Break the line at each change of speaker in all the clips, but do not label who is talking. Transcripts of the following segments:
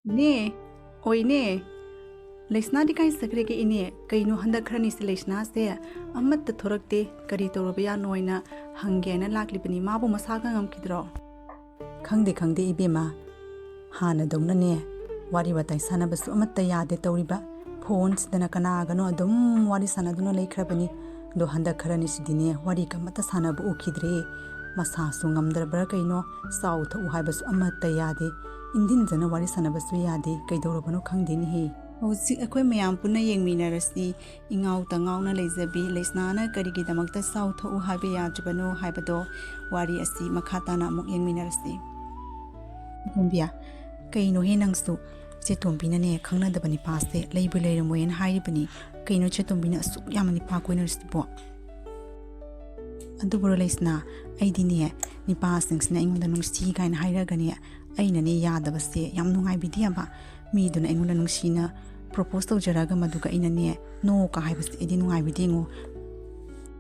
Ne, oi ne. Leisna di kai sakre ke ine kaino handa khrani se leisna se amat ta thorakte kari torobya noina hangena lakli pani mabu masaga ngam kidro.
Khangde ibema hana dongna ne wari watai sana basu amatta yade tawriba phone sidana kana gano adum wari sana duna leikrabani do handa kharani sidine wari kamata sana bu ukhidre masa su ngamdra kaino sau tha u haibasu amatta yade indin jana wari sana basu yade kaidorobano khangde ni he
Hojik akhoi mayam punna yengminarasi ingau tangau na leizabi leisna na karigi damakta sau tha u haibe yajbano haibado wari asi makhata na amuk yengminarasi.
Tombia kaino he nangsu che tombina ne khangna dabani paste leibu leiramoyen hairibani kaino che tombina su yamani pa koiner stibo adubro leisna aidi ne ni pa singsna ingonda nungsi kaina hairagani aina ne yadabase yam nungai bidiaba mi duna ingonda nungsina propose to jaraga maduga ina ne no ka haibase edi nungai bidingo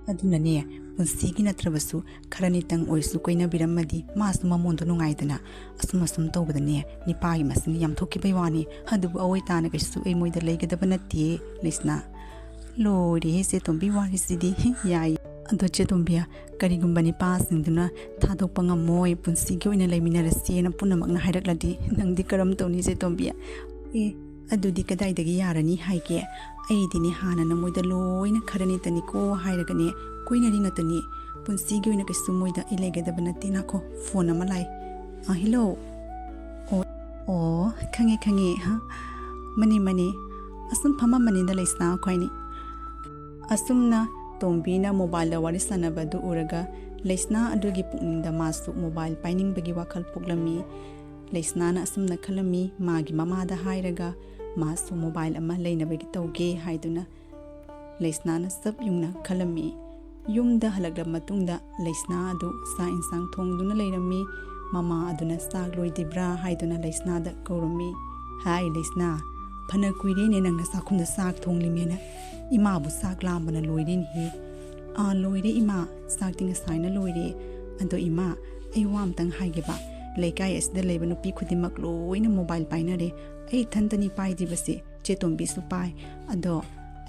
aduna ne punsigi natrabasu kharani tang oisu koina biramadi mas mamondo nungaidana asum tawbadane nipagi masing yam thoki baiwani hadubu awai tana kaisu ei moida leigedaba natti leisna lori se tombi wari sidi yai ando che tombia karigumba ni pasing duna thadokpa ngamoi punsigi oina leiminarasi na punamakna hairakladi nangdi karam tawni se tombia adudi kadaidagi yarani haike aidini hana na moida loina kharani tani ko hairagane koina ringa tani punsigi oina kaisu moida ilegedaba natti nako phone ama lai hello khange ha mani asum phama mani da leisna khoini asumna tombina mobile da wari sanaba du uraga leisna adugi pukning da masu mobile paining bagi wakal puklami leisna na asumna khalami magi mama da hairaga masu mobile ama leina bagi tauge haiduna leisna na sab yungna khalami yumda halagla matungda leisna adu sa insang thongduna leirami mama aduna sak loidibra haiduna leisna da kaurami hai leisna phana kuire ne nangna sakhunda sak thonglimena ima bu sak lambana loirin hi loire ima sak tinga saina loire ando ima ai wam tang haigeba leikai asda leiba nupi khudimak loina mobile painare ai thantani pai dibase chetombi su pai ado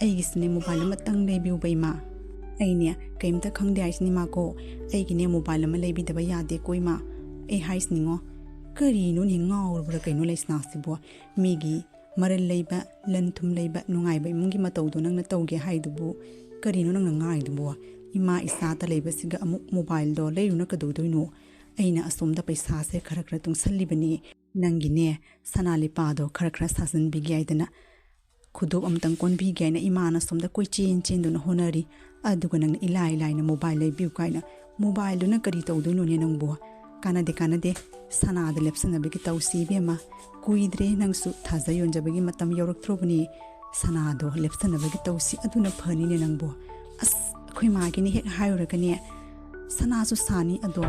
ai gisne mobile matang leibiu baima aine kaimta khangde aisni ma ko ai gine mobile ma leibi daba yade koima ai haisningo kari no ni ngaur bra kaino leisna sibo migi maral leiba lanthum leiba nungai bai mungi matawdo nangna tawge haidubu kari no nangna ngai dubu ima isa ta leiba siga amuk mobile do leiruna kadodoino aina asomda paisa se khara tung sallibani nangine sanali pado khara sasan bigiaidana khudop amtang kon bigiaina imana somda koi chen dona honari aduga nang ilai na mobile leibiu kaina mobile dona kari tawdoino ne nangbo kanade sana da lepsana bigi tawsi bema kuidre nangsu thaza yonjabagi matam yoraktrobani sana do lepsana bagi tawsi aduna phani ne nangbo as khoi ma gi ni hek hayuragani sana su sani ado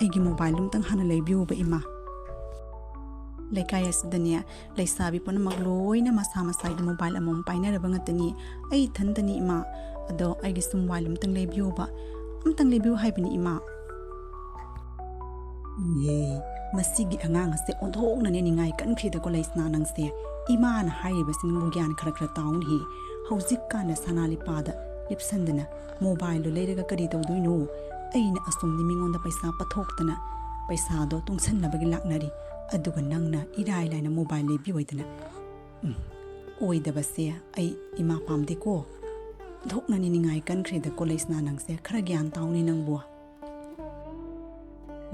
aigi mobile lumtang hana leibiu ba ima lekai asdania leisabi pon magloina masa da mobile amom paina rabangatani ai thandani ima ado aigi sum walum tang leibiu ba amtang leibiu haibani ima masigi angang se onthok na ne ningai kan khida ko leisna nang se iman haiba sin mugyan khara taun hi hojik kana sanali pada lipsandana mobile lo leiraga kari tawduino aina asumni mingonda paisa pathoktana paisa do tungsanna bagi laknari aduga nangna irai laina mobile le bi oidana oidaba se ai ima pamde ko dhokna ni ningai kan khida ko leisna nang se khara gyan tauni nangbo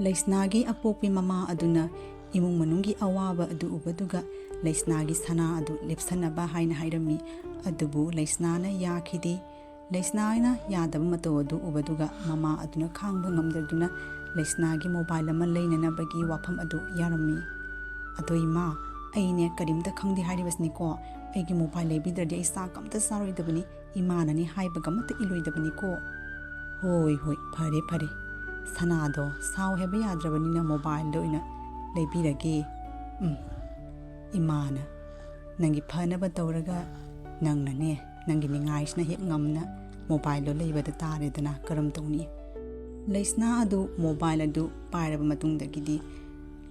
leisnagi apopi mama aduna imung manungi awaba adu ubaduga leisnagi sana adu lepsanaba haina hairami adubu leisnana yakhidi leisnana yadaba mato adu ubaduga mama aduna khangba ngamdaduna leisnagi mobile ama leinana bagi wafam adu yarami adoima aine karimta khangdi hairibasni ko aigi mobile lebidradi isa kamta saroidabani imana ni haibaga mata iloidabani ko hoi phare sanado sao hebe yadrabanina mobile do ina leibirage imana nangi phana ba tawraga nangna ne nangi ningai sna hek ngamna mobile do leibada tare dana karam tawni leisna adu mobile adu pairaba matung dagidi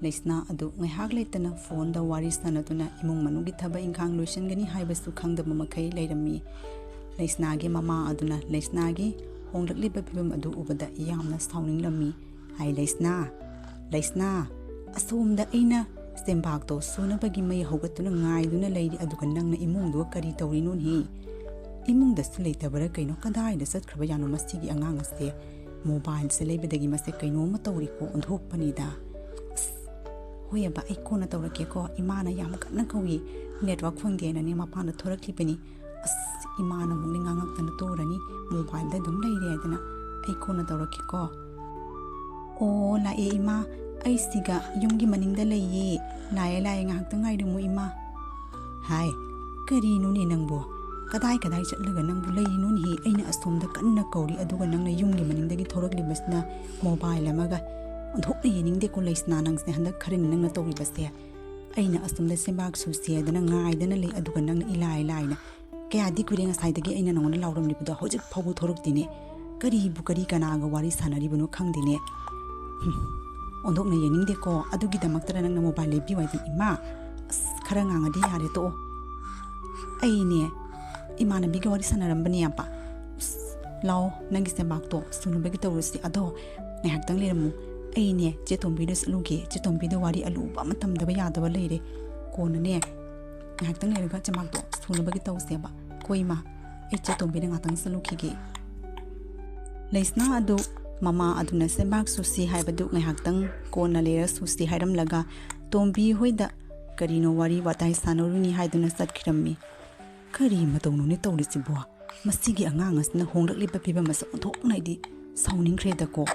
Laisna adu ngaihak leitana phone da wari sanaduna imung manugi thaba inkhang loisangani haibasu khangdaba makai leirami. Laisna gi mama aduna Laisna gi honglakliba pibam adu ubada yamna sauninglammi. Hai Laisna asomda aina sembak to sunabagi mai hogatuna ngaiduna leiri aduga nangna imungdu kari tawrinun hi. Imungda su leitabara kaino kadaida satkraba yanu masigi angang ase mobile se leibadagi mase kaino ma tawriko onthokpanida. Hoyaba ai kona tawrake ko imana yam kanna kawi network phangde na ne mapana thoraklibani imana mungni ngangak tan torani mobile da dum leire adana ai kona tawrake ko o la e ima ai siga yumgi maningda leiye laye ngak ta ngai mu ima. Hai kari nu ne nangbo kadai chatlaga nangbu lei nun hi aina asomda kanna kauri aduga nangna yumgi maningdagi thoraklibasna mobile amaga onthokna yeningde ko Laisna nangse handak kharin nangna tawribase aina asomda sembak susi adana ngaidana lei aduga nangna ilai kaya di kurenga saidagi aina nangona lauram libuda hojik phabu thoroktine kari kanaga wari sanaribano khangdine ondokna yeningde ko adugi damaktara nangna mobile lebi waidan ima khara ngangadi yare to aine imana biga wari sanarambani yapa lao nangi sembak to sunubagi tawrusi ado ngahaktang leramu aine chetombidas aluge chetombida wari alu ba matamdaba yadaba leire kona ne ngahaktang leraga chamak to sunubagi tawseba koima ai chetombida ngatang salukhige. Laisna adu mama aduna sembak susi haibadu ngahaktang kona lera susi hairam laga tombi hoida karino wari watai sanoruni haiduna satkhirammi. Kari matawnu ne tawrisibo masigi angang asna honglakliba piba masa onthoknaidi sauningkhreda ko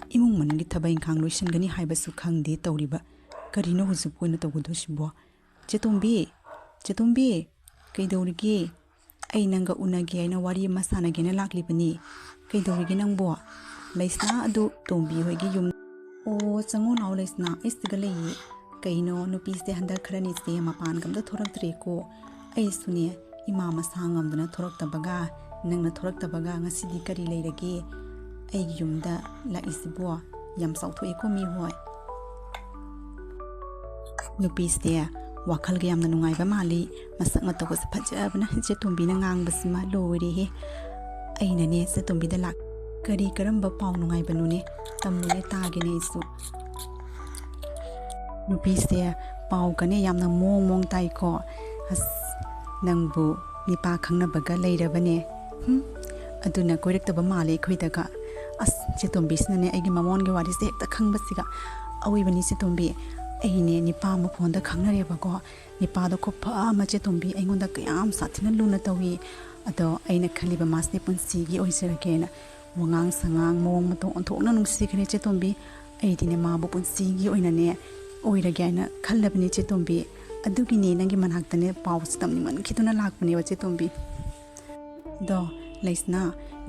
imung manungi thaba inkhang loisangani haibasu khangde tawriba karino husu poina tawgodosibo. Chetombi kaidawrige ai nanga unage aina wari masana gena laklibani kaidawrige nangbo. Laisna adu tombi hoigi yum o chango naw Laisna istiga lei kaino nupi se handa kharani se mapan gamda thoraktre ko ai sune ima masa ngamduna thoraktabaga nangna thoraktabaga ngasidi kari leirage ai yumda la isibo yam sautho ko mi hoi nupi se wakal ga yamna nungai ba mali masak mata ko phajabna je tumbi na ngang basma lori he aina ne se tumbi da lak kari karamba paw nungai banu ne tamune tagi ne su nupi se paw kane yamna mong tai ko nangbu nipa khangna baga leirabane aduna koirektaba male khoidaga chetombi sine aigi mamon ge wari se ekta khangbasiga awibani chetombi aine nipa ma phone da khangnare ba ko nipa do ko pha ma chetombi aingonda kayam sathina luna tawi ado aina khaliba masne punsi gi oisirake na wangang sangang mong ma to onthokna nungsi khre chetombi aidine ma bu punsi gi oina ne oirage aina khallabni chetombi adugi ne nangi manhaktane paus tamni man khituna lakpani wache tombi do Laisna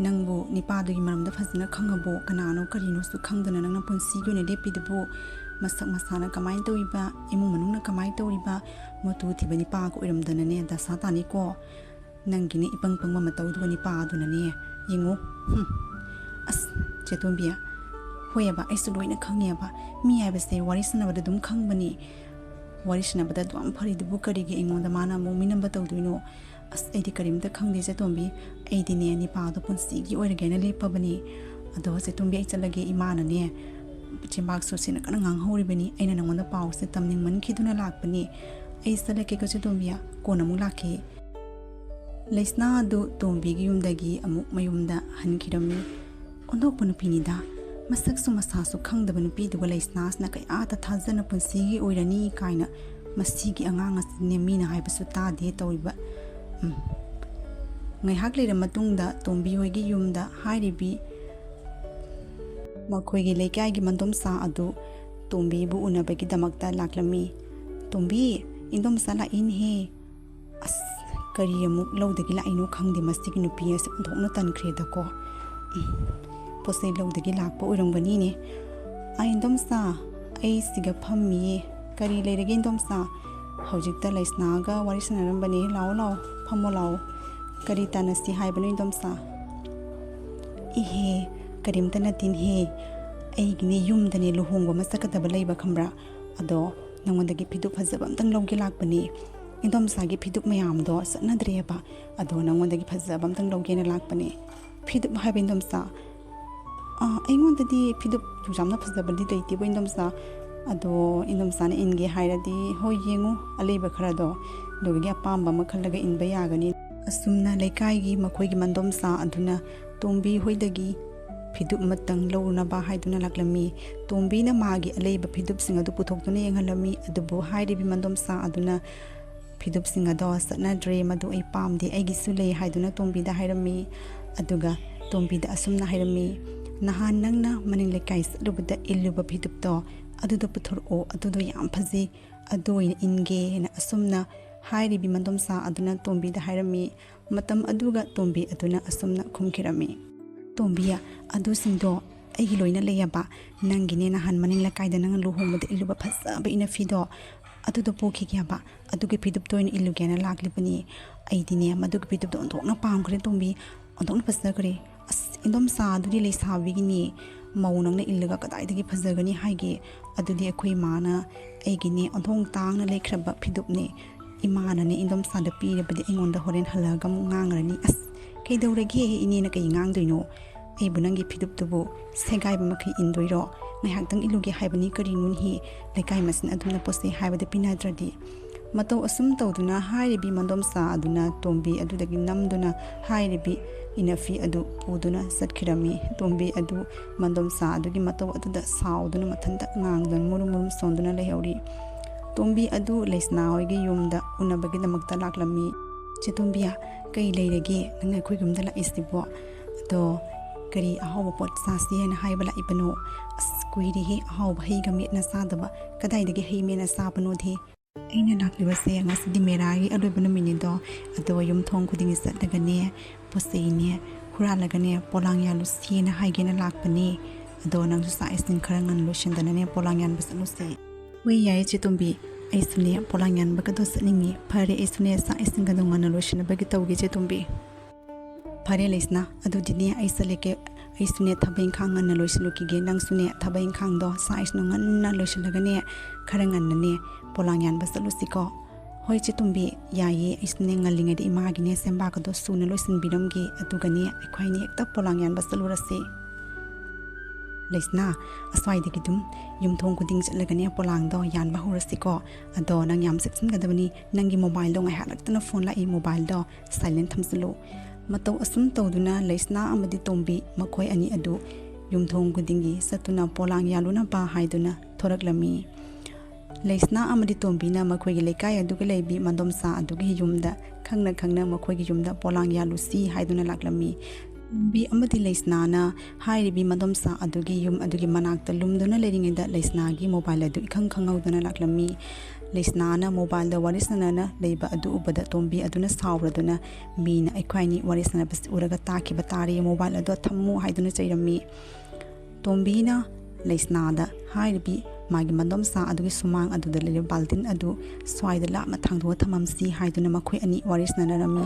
nangbu nipa dugi maramda phasina khangabo kanano karino su khangdana nangna punsi gone lepidibu masak masana kamai toiba imu manungna kamai toriba motu thiba nipa ko iramdana ne da satani ko nangine ipang pangma matawdu nipa aduna ne yingu chetombiya hoyaba aisu loina khangeba mi aibase warisana bada dum khangbani warisna bada dum phari dubu karige ingonda mana mu'mina batawduino aidi karimta khangde chetombi aidi ne nipa do punsi gi oiragena lepabani ado chetombi ai chalage imana ne chimbak susina kana ngang horibani aina nangonda paw se tamning man khiduna lakpani ai salake ko chetombiya kona mu lakhe. Laisna do tombi gi yumdagi amuk mayumda hankirami ondok panu pinida masak su masasu khangdaba nupi duga Laisna asna kai ata thazana punsi gi oirani kaina masigi angang asne mina haibasu ta de tawriba ngai hak leira matungda tombi hoigi yumda hairibi makhoigi leikai gi mandom sa adu tombi bu unabagi damakta laklami tombi indom sala in he kari amuk lawdagi la ino khangde masigi nupi ase onthokna tankhre da ko posei lawdagi lakpa oirangbani ne indom sa ai siga phammi kari leirage indom sa hojikta Laisna ga wari sanarambani lao phamo lao kari tanasi haibani indom sa ihe karimta na tin he aigine yumdane luhongba masakadaba leiba khambra ꯑꯗꯣ ꯅꯪꯉꯣꯟꯗꯒꯤ ꯐꯤꯗꯨꯞ ꯐꯖꯕ ꯑꯝꯇꯪ ꯂꯧꯒꯦ ꯂꯥꯛꯄꯅꯤ ꯏꯟꯗꯣꯝꯆꯥꯒꯤ ꯐꯤꯗꯨꯞ ꯃꯌꯥꯝꯗꯣ ꯆꯠꯅꯗ꯭ꯔꯦꯕ ꯑꯗꯣ ꯅꯪꯉꯣꯟꯗꯒꯤ ꯐꯖꯕ ꯑꯝꯇꯪ ꯂꯧꯒꯦꯅ ꯂꯥꯛꯄꯅꯤ ꯐꯤꯗꯨꯞ ꯍꯥꯏꯕ ꯏꯟꯗꯣꯝꯆꯥ ꯑꯩꯉꯣꯟꯗꯗꯤ ꯐꯤꯗꯨꯞ ꯌꯥꯝꯅ ꯐꯖꯕꯗꯤ ꯂꯩꯇꯦꯕ ꯏꯟꯗꯣꯝꯆꯥ ꯑꯗꯣ ꯏꯟꯗꯣꯝꯆꯥꯅ ꯏꯟꯒꯦ ꯍꯥꯏꯔꯗꯤ ꯍꯣꯏ ꯌꯦꯡꯉꯨ ꯑꯂꯩꯕ ꯈꯔꯗꯣ ꯑꯗꯨꯒꯤ ꯑꯄꯥꯝꯕ ꯑꯃ ꯈꯜꯂꯒ ꯏꯟꯕ ꯌꯥꯒꯅꯤ ꯑꯁꯨꯝꯅ ꯂꯩꯀꯥꯏꯒꯤ ꯃꯈꯣꯏꯒꯤ ꯃꯟꯗꯣꯝꯆꯥ ꯑꯗꯨꯅ ꯇꯣꯝꯕꯤ ꯍꯣꯏꯗꯒꯤ ꯐꯤꯗꯨꯞ ꯑꯃꯇꯪ ꯂꯧꯅꯕ ꯍꯥꯏꯗꯨꯅ ꯂꯥꯛꯂꯝꯃꯤ ꯇꯣꯝꯕꯤꯅ ꯃꯥꯒꯤ ꯑꯂꯩꯕ ꯐꯤꯗꯨꯞꯁꯤꯡ ꯑꯗꯨ ꯄꯨꯊꯣꯛꯇꯨꯅ ꯌꯦꯡꯍꯜꯂꯝꯃꯤ ꯑꯗꯨꯕꯨ ꯍꯥꯏꯔꯤꯕ ꯃꯟꯗꯣꯝꯆꯥ ꯑꯗꯨꯅ ꯐꯤꯗꯨꯞꯁꯤꯡ ꯑꯗꯣ ꯆꯠꯅꯗ꯭ꯔꯦ ꯃꯗꯨ ꯑꯩ ꯄꯥꯝꯗꯦ ꯑꯩꯒꯤꯁꯨ ꯂꯩ ꯍꯥꯏꯗꯨꯅ ꯇꯣꯝꯕꯤꯗ ꯍꯥꯏꯔꯝꯃꯤ ꯑꯗꯨꯒ ꯇꯣꯝꯕꯤꯗ ꯑꯁꯨꯝꯅ ꯍꯥꯏꯔꯝꯃꯤ ꯅꯍꯥꯟ ꯅꯪꯅ ꯃꯅꯤꯡ ꯂꯩꯀꯥꯏ ꯆꯠꯂꯨꯕꯗ ꯏꯜꯂꯨꯕ ꯐꯤꯗꯨꯞꯇꯣ ꯑꯗꯨꯗꯣ ꯄꯨꯊꯣꯔꯛꯑꯣ ꯑꯗꯨꯗꯣ ꯌꯥꯝ ꯐꯖꯩ ꯑꯗꯨ ꯑꯣꯏꯅ ꯏꯟꯒꯦꯅ ꯑꯁꯨꯝꯅ ꯍꯥꯏꯔꯤꯕꯤ ꯃꯟꯗꯣꯝꯆꯥ ꯑꯗꯨꯅ ꯇꯣꯝꯕꯤꯗ ꯍꯥꯏꯔꯝꯃꯤ ꯃꯇꯝ ꯑꯗꯨꯒ ꯇꯣꯝꯕꯤ ꯑꯗꯨꯅ ꯑꯁꯨꯝꯅ ꯈꯨꯝꯈꯤꯔꯝꯃꯤ ꯇꯣꯝꯕꯤꯌꯥ ꯑꯗꯨꯁꯤꯡꯗꯣ ꯑꯩꯒꯤ ꯂꯣꯏꯅ ꯂꯩꯌꯦꯕ ꯅꯪꯒꯤꯅꯦ ꯅꯍꯥꯟ ꯃꯅꯤꯡ ꯂꯩꯀꯥꯏꯗ ꯅꯪꯅ ꯂꯨꯍꯣꯡꯕꯗ ꯏꯜꯂꯨꯕ ꯐꯖꯕ ꯏꯅꯐꯤꯗꯣ ꯑꯗꯨꯗꯣ ꯄꯨꯈꯤꯒꯦꯕ ꯑꯗꯨꯒꯤ ꯐꯤꯗꯨꯞꯇꯣ ꯑꯣꯏꯅ ꯏꯜꯂꯨꯒꯦꯅ ꯂꯥꯛꯂꯤꯕꯅꯤ ꯑꯩꯗꯤꯅꯦ ꯃꯗꯨꯒꯤ ꯐꯤꯗꯨꯞꯇꯣ ꯑꯣꯟꯊꯣꯛꯅ ꯄꯥꯝꯈ꯭ꯔꯦ ꯇꯣꯝꯕꯤ ꯑꯣꯟꯊꯣꯛꯅ ꯐꯖꯈ꯭ꯔꯦ ꯑꯁ ꯏꯟꯗꯣꯝꯆꯥ ꯑꯗꯨꯗꯤ ꯂꯩꯁꯥꯕꯤꯒꯤꯅꯤ ꯃꯧ ꯅꯪꯅ ꯏꯜꯂꯒ ꯀꯗꯥꯏꯗꯒꯤ ꯐꯖꯒꯅꯤ ꯍꯥꯏꯒꯦ ꯑꯗꯨꯗꯤ ꯑꯩꯈꯣꯏ ꯏꯃꯥꯅ ꯑꯩꯒꯤꯅꯦ ꯑꯣꯟꯊꯣꯛ ꯇꯥꯡꯅ ꯂꯩꯈ꯭ꯔꯕ ꯐꯤꯗꯨꯞꯅꯤ ꯏꯃꯥꯅꯅꯦ ꯏꯟꯗꯣꯝꯆꯥꯗ ꯄꯤꯔꯕꯗꯤ ꯑꯩꯉꯣꯟꯗ ꯍꯣꯔꯦꯟ ꯍꯜꯂꯛꯑꯒ ꯑꯃꯨꯛ ꯉꯥꯡꯉꯔꯅꯤ ꯑꯁ ꯀꯩꯗꯧꯔꯒꯦ ꯏꯅꯦꯅ ꯀꯩ ꯉꯥꯡꯗꯣꯏꯅꯣ ꯑꯩꯕꯨ ꯅꯪꯒꯤ ꯐꯤꯗꯨꯞꯇꯨꯕꯨ ꯁꯦꯒꯥꯏꯕ ꯃꯈꯩ ꯏꯟꯗꯣꯏꯔꯣ ꯉꯥꯏꯍꯥꯛꯇꯪ ꯏꯜꯂꯨꯒꯦ ꯍꯥꯏꯕꯅꯤ ꯀꯔꯤꯅꯣꯅꯤ ꯂꯩꯀꯥꯏ ꯃꯁꯤꯟ ꯑꯗꯨꯝꯅ ꯄꯣꯠꯆꯩ ꯍꯥꯏꯕꯗ ꯄꯤꯅꯗ꯭ꯔꯗꯤ ꯃꯇꯧ ꯑꯁꯨꯝ ꯇꯧꯗꯨꯅ ꯍꯥꯏꯔꯤꯕꯤ ꯃꯟꯗꯣꯝꯆꯥ ꯑꯗꯨꯅ ꯇꯣꯝꯕꯤ ꯑꯗꯨꯗꯒꯤ ꯅꯝꯗꯨꯅ ꯍꯥꯏꯔꯤꯕꯤ ꯏꯅꯐꯤ ꯑꯗꯨ ꯄꯨꯗꯨꯅ ꯆꯠꯈꯤꯔꯝꯃꯤ ꯇꯣꯝꯕꯤ ꯑꯗꯨ ꯃꯟꯗꯣꯝꯆꯥ ꯑꯗꯨꯒꯤ ꯃꯇꯧ ꯑꯗꯨꯗ ꯁꯥꯎꯗꯨꯅ ꯃꯊꯟꯇ ꯉꯥꯡꯗꯨꯅ ꯃꯨꯔꯨꯝ ꯃꯨꯔꯨꯝ ꯁꯣꯟꯗꯨꯅ ꯂꯩꯍꯧꯔꯤ ꯇꯣꯝꯕꯤ ꯑꯗꯨ ꯂꯩꯁꯅꯥ ꯍꯣꯏꯒꯤ ꯌꯨꯝꯗ ꯎꯅꯕꯒꯤꯗꯃꯛꯇ ꯂꯥꯛꯂꯝꯃꯤ ꯆꯦ ꯇꯣꯝꯕꯤꯌꯥ ꯀꯩ ꯂꯩꯔꯒꯦ ꯅꯪꯅ ꯑꯩꯈꯣꯏ ꯌꯨꯝꯗ ꯂꯥꯛꯏꯁꯤꯕꯣ ꯑꯗꯣ ꯀꯔꯤ ꯑꯍꯥꯎꯕ ꯄꯣꯠ ꯆꯥꯁꯤ ꯍꯥꯏꯅ ꯍꯥꯏꯕ ꯂꯥꯛꯏꯕꯅꯣ ꯑꯁ ꯀꯨꯏꯔꯦꯍꯦ ꯑꯍꯥꯎꯕ ꯍꯩꯒ ꯃꯦꯠꯅ ꯆꯥꯗꯕ ꯀꯗꯥꯏꯗꯒꯤ ꯍꯩ ꯃꯦꯠꯅ ꯆꯥꯕꯅꯣꯗꯤ ꯑꯩꯅ ꯂꯥꯛꯂꯤꯕꯁꯦ ꯉꯁꯤꯗꯤ ꯃꯦꯔꯥꯒꯤ ꯑꯔꯣꯏꯕ ꯅꯨꯃꯤꯠꯅꯤꯗꯣ ꯑꯗꯣ ꯌꯨꯝꯊꯣꯡ ꯈꯨꯗꯤꯡꯒꯤ ꯆꯠꯂꯒꯅꯦ ꯄꯣꯠꯆꯩꯅꯦ ꯍꯨꯔꯥꯜꯂꯒꯅꯦ ꯄꯣꯂꯥꯡ ꯌꯥꯜꯂꯨꯁꯦꯅ ꯍꯥꯏꯒꯦꯅ ꯂꯥꯛꯄꯅꯦ ꯑꯗꯣ ꯅꯪꯁꯨ ꯆꯥꯛ ꯏꯁꯤꯡ ꯈꯔ ꯉꯟꯅ ꯂꯣꯏꯁꯤꯟꯗꯅꯅꯦ ꯄꯣꯂꯥꯡ ꯌꯥꯟꯕ ꯆꯠꯂꯨꯁꯦ ꯍꯣꯏ ꯌꯥꯏꯌꯦ ꯆꯦ ꯇꯣꯝꯕꯤ ꯑꯩꯁꯨꯅꯦ ꯄꯣꯂꯥꯡ ꯌꯥꯟꯕꯒꯗꯣ ꯆꯠꯅꯤꯡꯉꯤ ꯐꯔꯦ ꯑꯩꯁꯨꯅꯦ ꯆꯥꯛ ꯏꯁꯤꯡꯒꯗꯣ ꯉꯟꯅ ꯂꯣꯏꯁꯤꯟꯅꯕꯒꯤ ꯇꯧꯒꯦ ꯆꯦ ꯇꯣꯝꯕꯤ ꯐꯔꯦ ꯂꯩꯁꯅꯥ ꯑꯗꯨꯗꯤꯅꯦ ꯑꯩ ꯆꯠꯂꯒꯦ ꯑꯩꯁꯨꯅꯦ ꯊꯕꯛ ꯏꯪꯈꯥꯡ ꯉꯟꯅ ꯂꯣꯏꯁꯤꯜꯂꯨꯈꯤꯒꯦ ꯅꯪꯁꯨꯅꯦ ꯊꯕꯛ ꯏꯪꯈꯥꯡꯗꯣ ꯆꯥꯛ ꯏꯁꯤꯡ ꯉꯟꯅ ꯂꯣꯏꯁꯤꯜꯂꯒꯅꯦ ꯈꯔ ꯉꯟꯅꯅꯦ ꯄꯣꯂꯥꯡ ꯌꯥꯟꯕ ꯆꯠꯂꯨꯁꯤꯀꯣ ꯍꯣꯏ ꯆꯦ ꯇꯣꯝꯕꯤ ꯌꯥꯏꯌꯦ ꯑꯩꯁꯨꯅꯦ ꯉꯜꯂꯤꯉꯩꯗ ꯏꯃꯥꯒꯤꯅꯦ ꯁꯦꯝꯕꯥꯛꯀꯗꯣ ꯁꯨꯅ ꯂꯣꯏꯁꯤꯟꯕꯤꯔꯝꯒꯦ ꯑꯗꯨꯒꯅꯦ ꯑꯩꯈꯣꯏꯅꯦ ꯍꯦꯛꯇ ꯄꯣꯂꯥꯡ ꯌꯥꯟꯕ ꯆꯠꯂꯨꯔꯁꯤ ꯂꯩꯁꯅꯥ ꯑꯁ꯭ꯋꯥꯏꯗꯒꯤ ꯑꯗꯨꯝ ꯌꯨꯝꯊꯣꯡ ꯈꯨꯗꯤꯡ ꯆꯠꯂꯒꯅꯦ ꯄꯣꯂꯥꯡꯗꯣ ꯌꯥꯟꯕ ꯍꯧꯔꯁꯤꯀꯣ ꯑꯗꯣ ꯅꯪ ꯌꯥꯝ ꯆꯦꯛꯁꯤꯟꯒꯗꯕꯅꯤ ꯅꯪꯒꯤ ꯃꯣꯕꯥꯏꯜꯗꯣ ꯉꯥꯏꯍꯥꯛꯂꯛꯇꯅ ꯐꯣꯟ ꯂꯥꯛꯏ ꯃꯣꯕꯥꯏꯜꯗꯣ ꯁꯥꯏꯂꯦꯟ ꯊꯝꯖꯤꯜꯂꯨ ꯃꯇꯧ ꯑꯁꯨꯝ ꯇꯧꯗꯨꯅ ꯂꯩꯁꯅꯥ ꯑꯃꯗꯤ ꯇꯣꯝꯕꯤ ꯃꯈꯣꯏ ꯑꯅꯤ ꯑꯗꯨ ꯌꯨꯝꯊꯣꯡ ꯈꯨꯗꯤꯡꯒꯤ ꯆꯠꯇꯨꯅ ꯄꯣꯂꯥꯡ ꯌꯥꯜꯂꯨꯅꯕ ꯍꯥꯏꯗꯨꯅ ꯊꯣꯔꯛꯂꯝꯃꯤ ꯂꯩꯁꯅꯥ ꯑꯃꯗꯤ ꯇꯣꯝꯕꯤꯅ ꯃꯈꯣꯏꯒꯤ ꯂꯩꯀꯥꯏ ꯑꯗꯨꯒ ꯂꯩꯕꯤ ꯃꯟꯗꯣꯝꯆꯥ ꯑꯗꯨꯒꯤ ꯌꯨꯝꯗ ꯈꯪꯅ ꯈꯪꯅ ꯃꯈꯣꯏꯒꯤ ꯌꯨꯝꯗ ꯄꯣꯂꯥꯡ ꯌꯥꯜꯂꯨꯁꯤ ꯍꯥꯏꯗꯨꯅ ꯂꯥꯛꯂꯝꯃꯤ ꯇꯣꯝꯕꯤ ꯑꯃꯗꯤ ꯂꯩꯁꯅꯥꯅ ꯍꯥꯏꯔꯤꯕꯤ ꯃꯟꯗꯣꯝꯆꯥ ꯑꯗꯨꯒꯤ ꯌꯨꯝ ꯑꯗꯨꯒꯤ ꯃꯅꯥꯛꯇ ꯂꯨꯝꯗꯨꯅ ꯂꯩꯔꯤꯉꯩꯗ ꯂꯩꯁꯅꯥꯒꯤ ꯃꯣꯕꯥꯏꯜ ꯑꯗꯨ ꯏꯈꯪ ꯈꯪꯍꯧꯗꯅ ꯂꯥꯛꯂꯝꯃꯤ ꯂꯩꯁꯅꯥꯅ ꯃꯣꯕꯥꯏꯜꯗ ꯋꯥꯔꯤ ꯁꯥꯟꯅꯅ ꯂꯩꯕ ꯑꯗꯨ ꯎꯕꯗ ꯇꯣꯝꯕꯤ ꯑꯗꯨꯅ ꯁꯥꯎꯔꯗꯨꯅ ꯃꯤꯅ ꯑꯩꯈꯣꯏꯅꯤ ꯋꯥꯔꯤ ꯁꯥꯟꯅꯕꯁꯤ ꯎꯔꯒ ꯇꯥꯈꯤꯕ ꯇꯥꯔꯦ ꯃꯣꯕꯥꯏꯜ ꯑꯗꯨ ꯊꯝꯃꯨ ꯍꯥꯏꯗꯨꯅ ꯆꯩꯔꯝꯃꯤ ꯇꯣꯝꯕꯤꯅ ꯂꯩꯁꯅꯥꯗ ꯍꯥꯏꯔꯤꯕꯤ ꯃꯥꯒꯤ ꯃꯟꯗꯣꯝꯆꯥ ꯑꯗꯨꯒꯤ ꯁꯨꯃꯥꯡ ꯑꯗꯨꯗ ꯂꯩꯔꯤꯕ ꯕꯥꯜꯇꯤꯟ ꯑꯗꯨ ꯁ꯭ꯋꯥꯏꯗ ꯂꯥꯞꯅ ꯊꯥꯡꯗꯣꯛꯑ ꯊꯝꯃꯝꯁꯤ ꯍꯥꯏꯗꯨꯅ ꯃꯈꯣꯏ ꯑꯅꯤ ꯋꯥꯔꯤ ꯁꯥꯟꯅꯔꯝꯃꯤ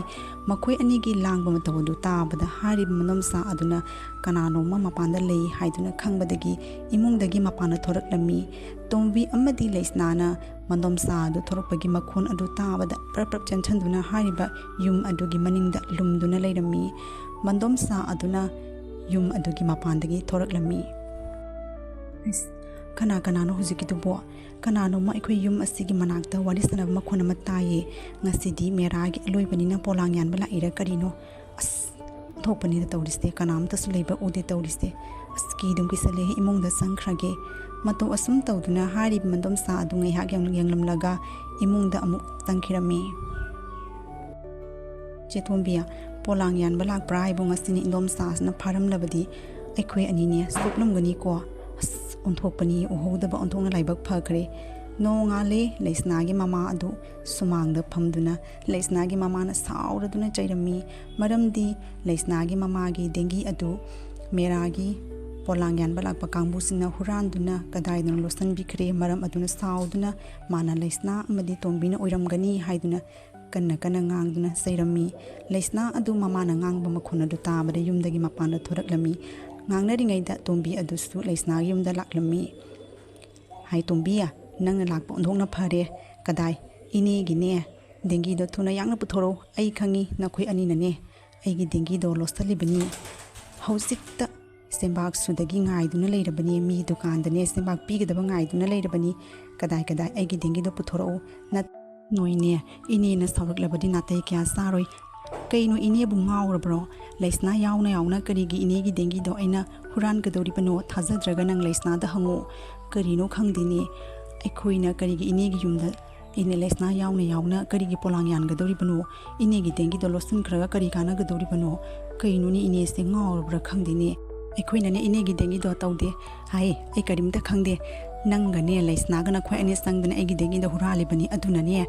ꯃꯈꯣꯏ ꯑꯅꯤꯒꯤ ꯂꯥꯡꯕ ꯃꯇꯧ ꯑꯗꯨ ꯇꯥꯕꯗ ꯍꯥꯏꯔꯤꯕ ꯃꯟꯗꯣꯝꯆꯥ ꯑꯗꯨꯅ ꯀꯅꯥꯅꯣꯝꯃ ꯃꯄꯥꯟꯗ ꯂꯩ ꯍꯥꯏꯗꯨꯅ ꯈꯪꯕꯗꯒꯤ ꯏꯃꯨꯡꯗꯒꯤ ꯃꯄꯥꯟꯗ ꯊꯣꯔꯛꯂꯝꯃꯤ ꯇꯣꯝꯕꯤ ꯑꯃꯗꯤ ꯂꯩꯁꯅꯥꯅ ꯃꯟꯗꯣꯝꯆꯥ ꯑꯗꯨ ꯊꯣꯔꯛꯄꯒꯤ ꯃꯈꯣꯟ ꯑꯗꯨ ꯇꯥꯕꯗ ꯄ꯭ꯔꯞ ꯆꯦꯟꯁꯤꯟꯗꯨꯅ ꯍꯥꯏꯔꯤꯕ ꯌꯨꯝ ꯑꯗꯨꯒꯤ ꯃꯅꯤꯡꯗ ꯂꯨꯝꯗꯨꯅ ꯂꯩꯔꯝꯃꯤ ꯃꯟꯗꯣꯝꯆꯥ ꯑꯗꯨꯅ ꯌꯨꯝ ꯑꯗꯨꯒꯤ ꯃꯄꯥꯟꯗꯒꯤ ꯊꯣꯔꯛꯂꯝꯃꯤ ꯀꯅꯥꯅꯣ ꯍꯧꯖꯤꯛꯀꯤꯗꯨꯕꯣ ꯀꯅꯥꯅꯣꯝꯃ ꯑꯩꯈꯣꯏ ꯌꯨꯝ ꯑꯁꯤꯒꯤ ꯃꯅꯥꯛꯇ ꯋꯥꯔꯤ ꯁꯥꯟꯅꯕ ꯃꯈꯣꯟ ꯑꯃ ꯇꯥꯏꯌꯦ ꯉꯁꯤꯗꯤ ꯃꯦꯔꯥꯒꯤ ꯑꯂꯣꯏꯕꯅꯤꯅ ꯄꯣꯂꯥꯡ ꯌꯥꯟꯕ ꯂꯥꯛꯏꯔꯥ ꯀꯔꯤꯅꯣ ꯑꯁ ꯑꯣꯟꯊꯣꯛꯄꯅꯤꯗ ꯇꯧꯔꯤꯁꯦ ꯀꯅꯥꯝꯇꯁꯨ ꯂꯩꯕ ꯎꯗꯦ ꯇꯧꯔꯤꯁꯦ ꯑꯁ ꯀꯤꯗꯨꯝ ꯀꯤꯁꯜꯂꯦ ꯏꯃꯨꯡꯗ ꯆꯪꯈ꯭ꯔꯒꯦ ꯃꯇꯧ ꯑꯁꯨꯝ ꯇꯧꯗꯨꯅ ꯍꯥꯏꯔꯤꯕ ꯃꯟꯗꯣꯝꯆꯥ ꯑꯗꯨ ꯉꯥꯏꯍꯥꯛ ꯌꯦꯡꯂꯝꯂꯒ ꯏꯃꯨꯡꯗ ꯑꯃꯨꯛ ꯆꯪꯈꯤꯔꯝꯃꯤ ꯆꯦꯇꯣꯝꯕꯤꯌꯥ ꯄꯣꯂꯥꯡ ꯌꯥꯟꯕ ꯂꯥꯛꯄ꯭ꯔꯥ ꯍꯥꯏꯕꯨ ꯉꯁꯤꯅꯤ ꯏꯟꯗꯣꯝꯆꯥꯁꯤꯅ ꯐꯥꯔꯝꯂꯕꯗꯤ ꯑꯩꯈꯣꯏ ꯑꯅꯤꯅꯦ ꯁꯣꯛꯂꯝꯒꯅꯤꯀꯣ ꯑꯁ ꯑꯣꯟꯊꯣꯛꯄꯅꯤ ꯎꯍꯧꯗꯕ ꯑꯣꯟꯊꯣꯛꯅ ꯂꯥꯏꯕꯛ ꯐꯈ꯭ꯔꯦ ꯅꯣꯡꯉꯥꯜꯂꯦ ꯂꯩꯁꯅꯥꯒꯤ ꯃꯃꯥ ꯑꯗꯨ ꯁꯨꯃꯥꯡꯗ ꯐꯝꯗꯨꯅ ꯂꯩꯁꯅꯥꯒꯤ ꯃꯃꯥꯅ ꯁꯥꯎꯔꯗꯨꯅ ꯆꯩꯔꯝꯃꯤ ꯃꯔꯝꯗꯤ ꯂꯩꯁꯅꯥꯒꯤ ꯃꯃꯥꯒꯤ ꯗꯦꯡꯒꯤ ꯑꯗꯨ ꯃꯦꯔꯥꯒꯤ ꯄꯣꯂꯥꯡ ꯌꯥꯟꯕ ꯂꯥꯛꯄ ꯀꯥꯡꯕꯨꯁꯤꯡꯅ ꯍꯨꯔꯥꯟꯗꯨꯅ ꯀꯗꯥꯏꯗꯅꯣ ꯂꯣꯠꯁꯤꯟꯕꯤꯈ꯭ꯔꯦ ꯃꯔꯝ ꯑꯗꯨꯅ ꯁꯥꯎꯗꯨꯅ ꯃꯥꯅ ꯂꯩꯁꯅꯥ ꯑꯃꯗꯤ ꯇꯣꯝꯕꯤꯅ ꯑꯣꯏꯔꯝꯒꯅꯤ ꯍꯥꯏꯗꯨꯅ ꯀꯟꯅ ꯉꯥꯡꯗꯨꯅ ꯆꯩꯔꯝꯃꯤ ꯂꯩꯁꯅꯥ ꯑꯗꯨ ꯃꯃꯥꯅ ꯉꯥꯡꯕ ꯃꯈꯣꯟ ꯑꯗꯨ ꯇꯥꯕꯗ ꯌꯨꯝꯗꯒꯤ ꯃꯄꯥꯟꯗ ꯊꯣꯔꯛꯂꯝꯃꯤ ꯉꯥꯡꯅꯔꯤꯉꯩꯗ ꯇꯣꯝꯕꯤ ꯑꯗꯨꯁꯨ ꯂꯩꯁꯅꯥꯒꯤ ꯌꯨꯝꯗ ꯂꯥꯛꯂꯝꯃꯤ ꯍꯥꯏ ꯇꯣꯝꯕꯤ ꯅꯪꯅ ꯂꯥꯛꯄ ꯑꯣꯟꯊꯣꯛꯅ ꯐꯔꯦ ꯀꯗꯥꯏ ꯏꯅꯦꯒꯤꯅꯦ ꯗꯦꯡꯒꯤꯗꯣ ꯊꯨꯅ ꯌꯥꯡꯅ ꯄꯨꯊꯣꯔꯛꯎ ꯑꯩ ꯈꯪꯉꯤ ꯅꯈꯣꯏ ꯑꯅꯤꯅꯅꯦ ꯑꯩꯒꯤ ꯗꯦꯡꯒꯤꯗꯣ ꯂꯣꯠꯁꯤꯜꯂꯤꯕꯅꯤ ꯍꯧꯖꯤꯛꯇ ꯁꯦꯝꯕꯥꯛ ꯁꯨꯗꯒꯤ ꯉꯥꯏꯗꯨꯅ ꯂꯩꯔꯕꯅꯤ ꯃꯤ ꯗꯨꯀꯥꯟꯗꯅꯦ ꯁꯦꯝꯕꯥꯛ ꯄꯤꯒꯗꯕ ꯉꯥꯏꯗꯨꯅ ꯂꯩꯔꯕꯅꯤ ꯀꯗꯥꯏ ꯑꯩꯒꯤ ꯗꯦꯡꯒꯤꯗꯣ ꯄꯨꯊꯣꯔꯛꯎ ꯅꯣꯏꯅꯦ ꯏꯅꯦꯅ ꯁꯥꯎꯔꯛꯂꯕꯗꯤ ꯅꯥꯇꯩ ꯀꯌꯥ ꯆꯥꯔꯣꯏ ꯀꯩꯅꯣ ꯏꯅꯦꯕꯨ ꯉꯥꯎꯔꯕ꯭ꯔꯣ ꯂꯩꯁꯅꯥ ꯌꯥꯎꯅ ꯀꯔꯤꯒꯤ ꯏꯅꯦꯒꯤ ꯗꯦꯡꯒꯤꯗꯣ ꯑꯩꯅ ꯍꯨꯔꯥꯟꯒꯗꯧꯔꯤꯕꯅꯣ ꯊꯥꯖꯗ꯭ꯔꯒ ꯅꯪ ꯂꯩꯁꯅꯥꯗ ꯍꯪꯉꯨ ꯀꯔꯤꯅꯣ ꯈꯪꯗꯦꯅꯦ ꯑꯩꯈꯣꯏꯅ ꯀꯔꯤꯒꯤ ꯏꯅꯦꯒꯤ ꯌꯨꯝꯗ ꯏꯅꯦ ꯂꯩꯁꯅꯥ ꯌꯥꯎꯅ ꯀꯔꯤꯒꯤ ꯄꯣꯂꯥꯡ ꯌꯥꯟꯒꯗꯧꯔꯤꯕꯅꯣ ꯏꯅꯦꯒꯤ ꯗꯦꯡꯒꯤꯗꯣ ꯂꯣꯠꯁꯤꯟꯈ꯭ꯔꯒ ꯀꯔꯤ ꯀꯥꯟꯅꯒꯗꯧꯔꯤꯕꯅꯣ ꯀꯩꯅꯣꯅꯦ ꯏꯅꯦꯁꯦ ꯉꯥꯎꯔꯕ꯭ꯔꯥ ꯈꯪꯗꯦꯅꯦ ꯑꯩꯈꯣꯏꯅꯅꯦ ꯏꯅꯦꯒꯤ ꯗꯦꯡꯒꯤꯗꯣ ꯇꯧꯗꯦ ꯍꯥꯏ ꯑꯩ ꯀꯔꯤꯝꯇ ꯈꯪꯗꯦ ꯅꯪꯒꯅꯦ ꯂꯩꯁꯅꯥꯒ ꯅꯈꯣꯏ ꯑꯅꯤ ꯆꯪꯗꯅ ꯑꯩꯒꯤ ꯗꯦꯡꯒꯤꯗꯣ ꯍꯨꯔꯥꯜꯂꯤꯕꯅꯤ ꯑꯗꯨꯅꯅꯦ